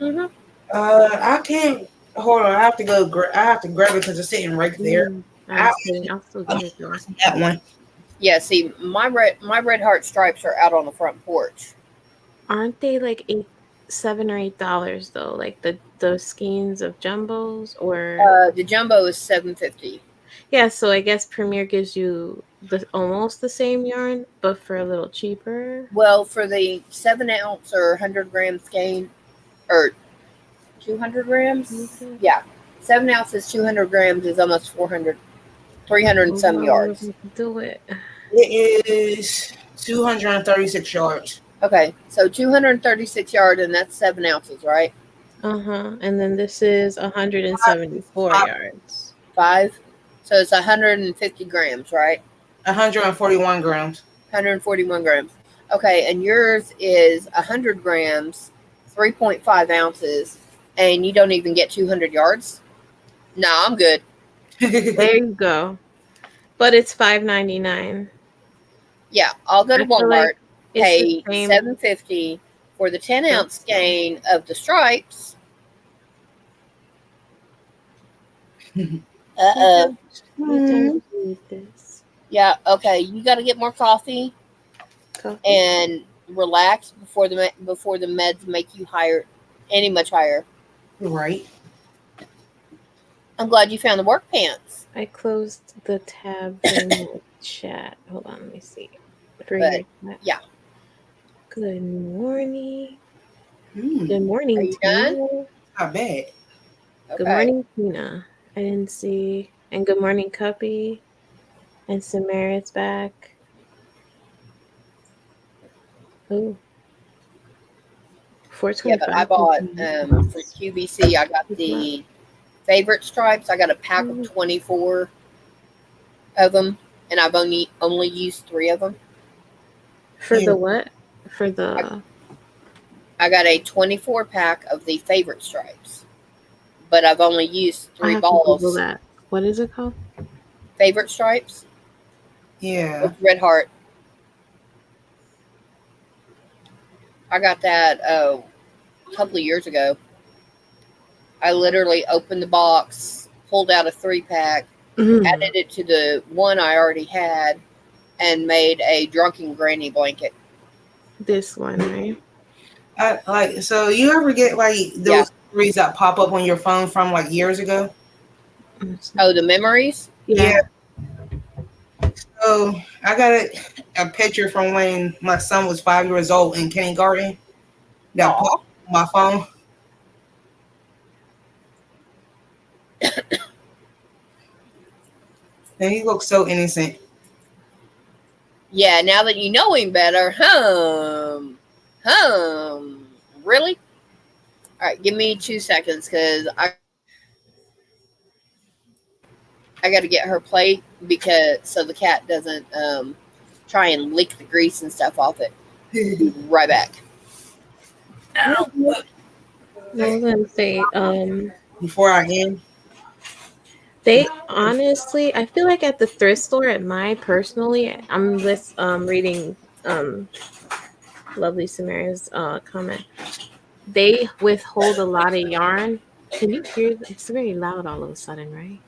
Mm-hmm. I can't. Hold on. I have to go. I have to grab it because it's sitting right there. I'm I just kidding. I'll still get it though. that one. Yeah, see, my red heart stripes are out on the front porch. Aren't they like $7 or $8 though? Like the skeins of jumbos, or The jumbo is 750. yeah. So I guess Premier gives you the almost the same yarn, but for a little cheaper. Well, for the 7 ounce or 100 gram skein, or 200 You grams, said, yeah, 7 ounces, 200 grams is almost 400, 300 and oh, some I was yards. able to do it. It is 236 yards. Okay, so 236 yards, and that's 7 ounces, right? And then this is 174 5, yards. 5. So it's 150 grams, right? 141 grams. 141 grams. Okay, and yours is 100 grams, 3.5 ounces, and you don't even get 200 yards? No, I'm good. There you go. But it's $5.99. Yeah, I'll go to I feel Walmart, like it's the pay same. $7.50 for the 10 ounce skein of the stripes. Uh-oh. What time did you eat this? Yeah, okay, you got to get more coffee Coffee? and relax before the meds make you higher, any much higher. Right. I'm glad you found the work pants. I closed the tab for my chat. Hold on, let me see. For But, your chat. yeah. Good morning. Mm, Good Are morning, you done? Tina. not bad. Good Okay. morning, Tina. I didn't see. And good morning, Cuppy. And Samara's back. Oh, Yeah, but I 425. bought for QVC. I got the favorite stripes. I got a pack of 24 of them, and I've only used 3 of them. For the what? For the I got a 24 pack of the favorite stripes, but I've only used I 3 have to Google balls. that. What is it called? Favorite stripes Yeah. with Red Heart. I got that a couple of years ago. I literally opened the box, pulled out a 3 pack, Mhm. added it to the one I already had, and made a drunken granny blanket. This one, right? So you ever get like Yeah. those stories that pop up on your phone from like years ago? Let's see. Oh, the memories? Yeah. Yeah. So I got a picture from when my son was 5 years old in kindergarten that popped Aw. on my phone. And he looks so innocent. Yeah, now that you know him better, really? All right, give me 2 seconds because I got to get her plate because so the cat doesn't try and lick the grease and stuff off it. Right back. I was gonna say, Before I end, they honestly, I feel like at the thrift store, at my personally, reading Lovely Samara's comment. They withhold a lot of yarn. Can you hear? It's very loud all of a sudden, right?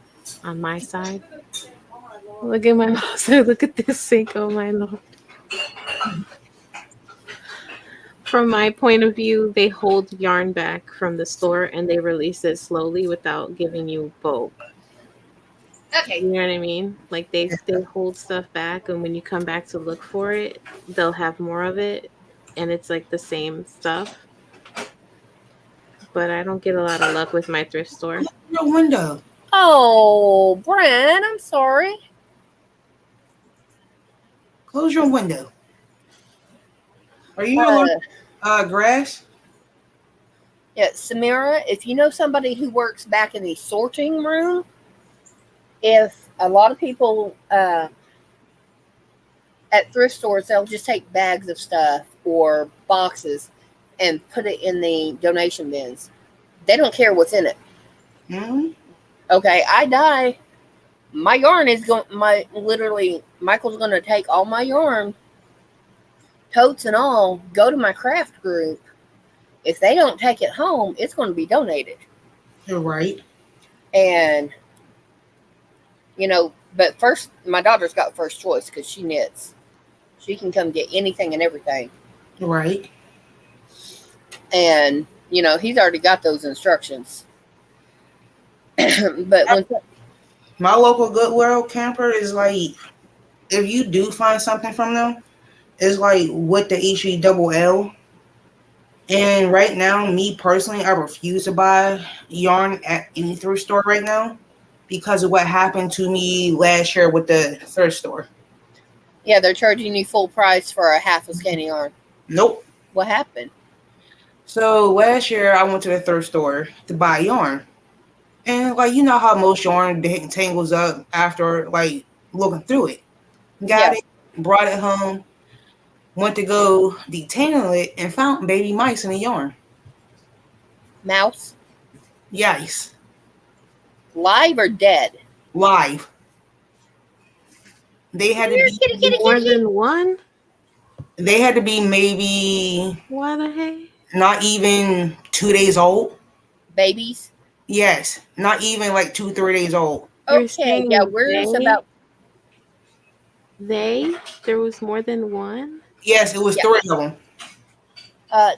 On my side. Look at my mouse. Look at this sink. Oh my lord. From my point of view, they hold yarn back from the store and they release it slowly without giving you bulk. Okay. You know what I mean? Like they hold stuff back, and when you come back to look for it, they'll have more of it, and it's like the same stuff. But I don't get a lot of luck with my thrift store. your window. Oh, Bran, I'm sorry. Close your window. Are you Uh, allergic grass? yeah, Samira, if you know somebody who works back in the sorting room, if a lot of people at thrift stores, they'll just take bags of stuff or boxes and put it in the donation bins. They don't care what's in it. Hmm. Okay, I die. My yarn is going. My literally, Michael's going to take all my yarn, totes and all, go to my craft group. If they don't take it home, it's going to be donated. You're right. And but first, my daughter's got first choice because she knits. She can come get anything and everything. You're right. And he's already got those instructions. But when My local Goodwill camper is like, if you do find something from them, it's like with the HE double L. And right now, me personally, I refuse to buy yarn at any thrift store right now because of what happened to me last year with the thrift store. yeah, they're charging you full price for a half a skein yarn. Nope. What happened? So last year, I went to the thrift store to buy yarn. And like, you know how most yarn tangles up after like looking through it. Got Yeah, it, brought it home, went to go detangle it, and found baby mice in the yarn. mouse, Yikes. live or dead? Live. They Come had to here, be kitty, kitty, More kitty. than one? they had to be maybe Why the heck? not even 2 days old. Babies. Yes. Not even like 3 days old. You're Okay, yeah, saying where's about they? There was more than one? Yes, it was yeah. 3 of them.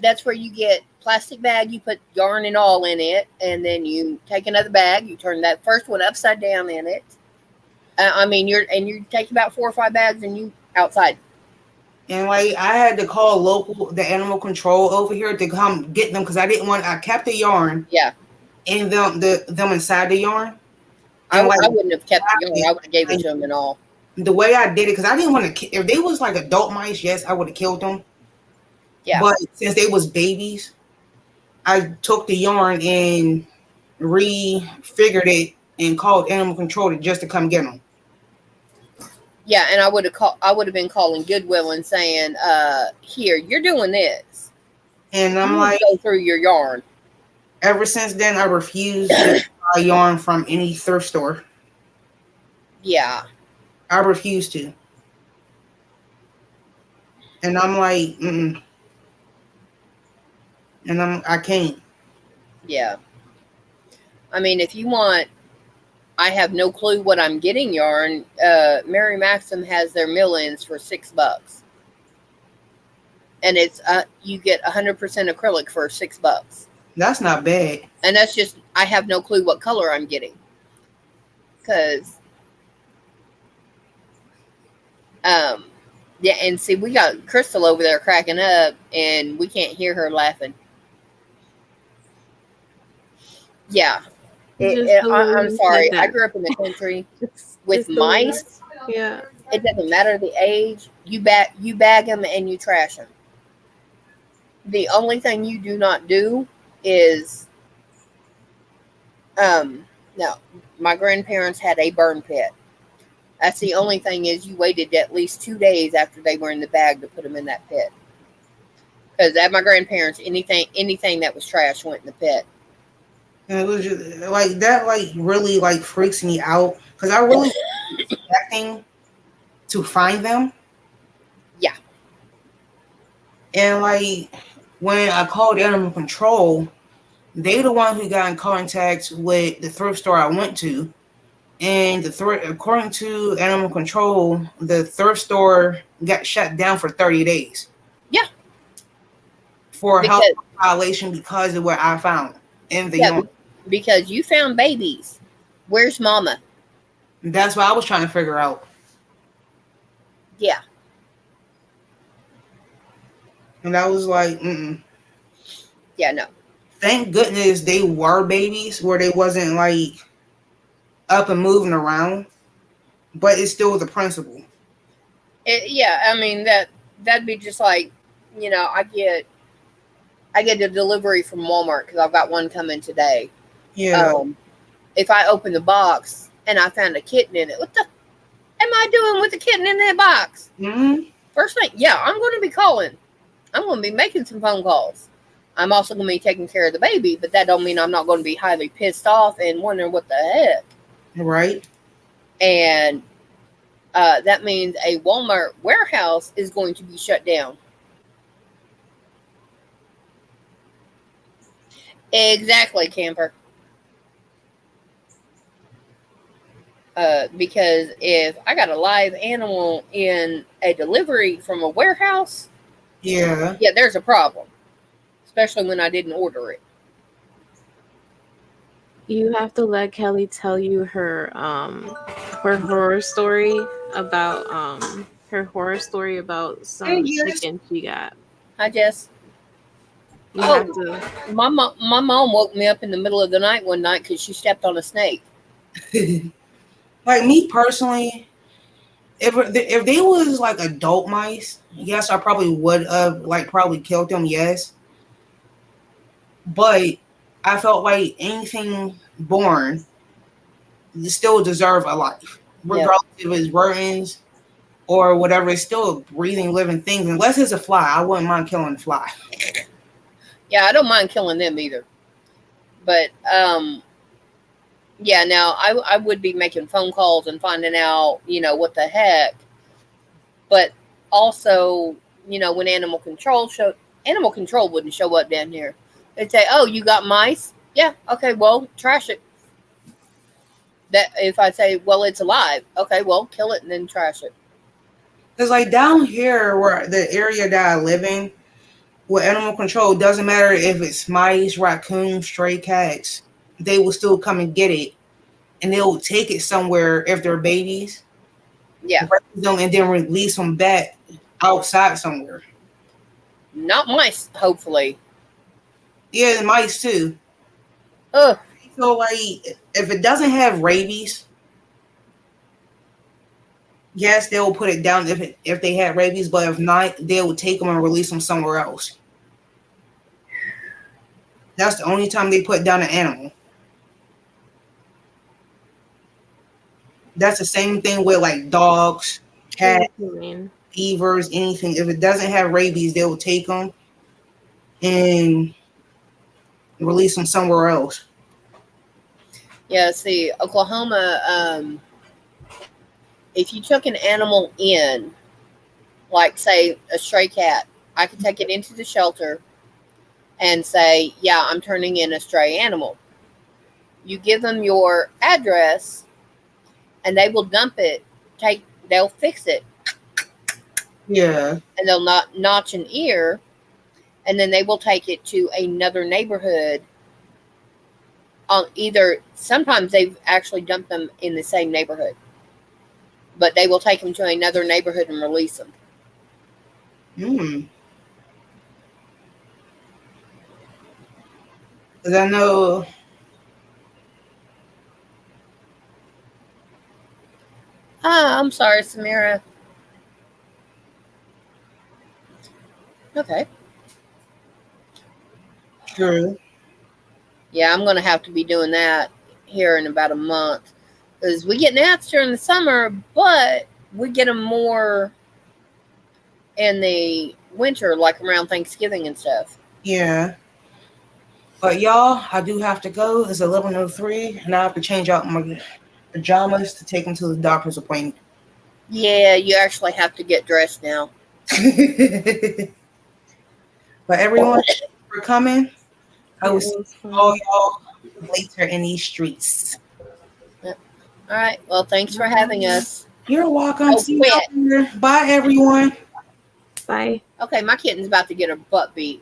That's where you get plastic bag. You put yarn and all in it, and then you take another bag. You turn that first one upside down in it. I mean, you take about 4 or 5 bags, and you outside. And like I had to call the animal control over here to come get them because I kept the yarn Yeah, and them inside the yarn. I, And like I wouldn't have kept the yarn. I would have gave it like, to them and all. the way I did it, because I didn't want to. If they was like adult mice, yes, I would have killed them. Yeah, But since they was babies, I took the yarn and refigured it and called animal control just to come get them. yeah, and I would have been calling Goodwill and saying, "Here, you're doing this." And I'm You need to like, go through your yarn. ever since then, I refuse to buy yarn from any thrift store. Yeah, I refuse to. And I'm like, mm-mm. And I can't. yeah. I mean, if you want, I have no clue what I'm getting yarn. Mary Maxim has their mill-ins for $6, and it's you get 100% acrylic for $6, That's not bad. and that's just I have no clue what color I'm getting because um yeah, and see we got Crystal over there cracking up, and we can't hear her laughing. Yeah, Just the way I'm you said sorry. I that. grew up in the country It's with just the way. mice. Yeah. It doesn't matter the age. You bag them and you trash them. The only thing you do not do is no. My grandparents had a burn pit. That's the only thing is you waited at least 2 days after they were in the bag to put them in that pit. Because at my grandparents, anything that was trash went in the pit. And it was just, like that, like really like freaks me out because I really expecting to find them. Yeah, And like when I called animal control, they the one who got in contact with the thrift store I went to. And according to animal control, the thrift store got shut down for 30 days yeah, for health because violation because of what I found in the yeah, yarn. because you found babies. Where's Mama? That's what I was trying to figure out. Yeah, And I was like, mm-mm. yeah, no. Thank goodness they were babies where they wasn't like up and moving around, but it's still the principle. Yeah, I mean that'd be just like, I get a delivery from Walmart because I've got one coming today. Yeah. If I open the box and I found a kitten in it, what the am I doing with the kitten in that box? Mm-hmm. First thing, yeah, I'm going to be calling. I'm going to be making some phone calls. I'm also going to be taking care of the baby, but that don't mean I'm not going to be highly pissed off and wondering what the heck. Right. And that means a Walmart warehouse is going to be shut down. Exactly, camper. Because if I got a live animal in a delivery from a warehouse, Yeah. yeah, there's a problem. Especially when I didn't order it. You have to let Kelly tell you her horror story about Hey, some yes. chicken she got. I just You have oh, to. my mom woke me up in the middle of the night one night because she stepped on a snake. Like me personally, if they was like adult mice, yes, I probably would have like probably killed them. Yes, but I felt like anything born still deserve a life, Yep. regardless if it's rodents or whatever. It's still a breathing, living thing. Unless it's a fly, I wouldn't mind killing a fly. Yeah, I don't mind killing them either. But yeah, now I would be making phone calls and finding out, what the heck. But also, when animal control wouldn't show up down here. They'd say, "Oh, you got mice? Yeah, okay, well, trash it." That if I say, "Well, it's alive," okay, well, kill it and then trash it. It's like down here, where the area that I live in, with animal control, doesn't matter if it's mice, raccoons, stray cats, they will still come and get it, and they will take it somewhere if they're babies, Yeah, raise them, and then release them back outside somewhere. not mice, hopefully. Yeah, the mice too. Ugh, So like, if it doesn't have rabies, yes, they will put it down if they had rabies, but if not, they will take them and release them somewhere else. That's the only time they put down an animal. That's the same thing with like dogs, cats, Very humane. beavers, anything. If it doesn't have rabies, they will take them and release them somewhere else. Yeah, see, Oklahoma, if you took an animal in, like, say, a stray cat, I could take it into the shelter and say, yeah, I'm turning in a stray animal. You give them your address, and they will dump it. They'll fix it, Yeah. and they'll not notch an ear, and then they will take it to another neighborhood. Either sometimes they've actually dumped them in the same neighborhood, but they will take them to another neighborhood and release them. Hmm. Because I know. I'm sorry, Samira. Okay. True. Yeah, I'm gonna have to be doing that here in about a month because we get gnats during the summer, but we get them more in the winter, like around Thanksgiving and stuff. Yeah. But y'all, I do have to go. It's 11:03, and I have to change out my pajamas to take them to the doctor's appointment. Yeah, you actually have to get dressed now. But everyone, thank you for coming. I Yeah, will it see was all fun. y'all later in these streets. Yep. All right. Well, thanks for having us. You're welcome. Oh, See quit. y'all later. Bye, everyone. Bye. Okay, my kitten's about to get her butt beat.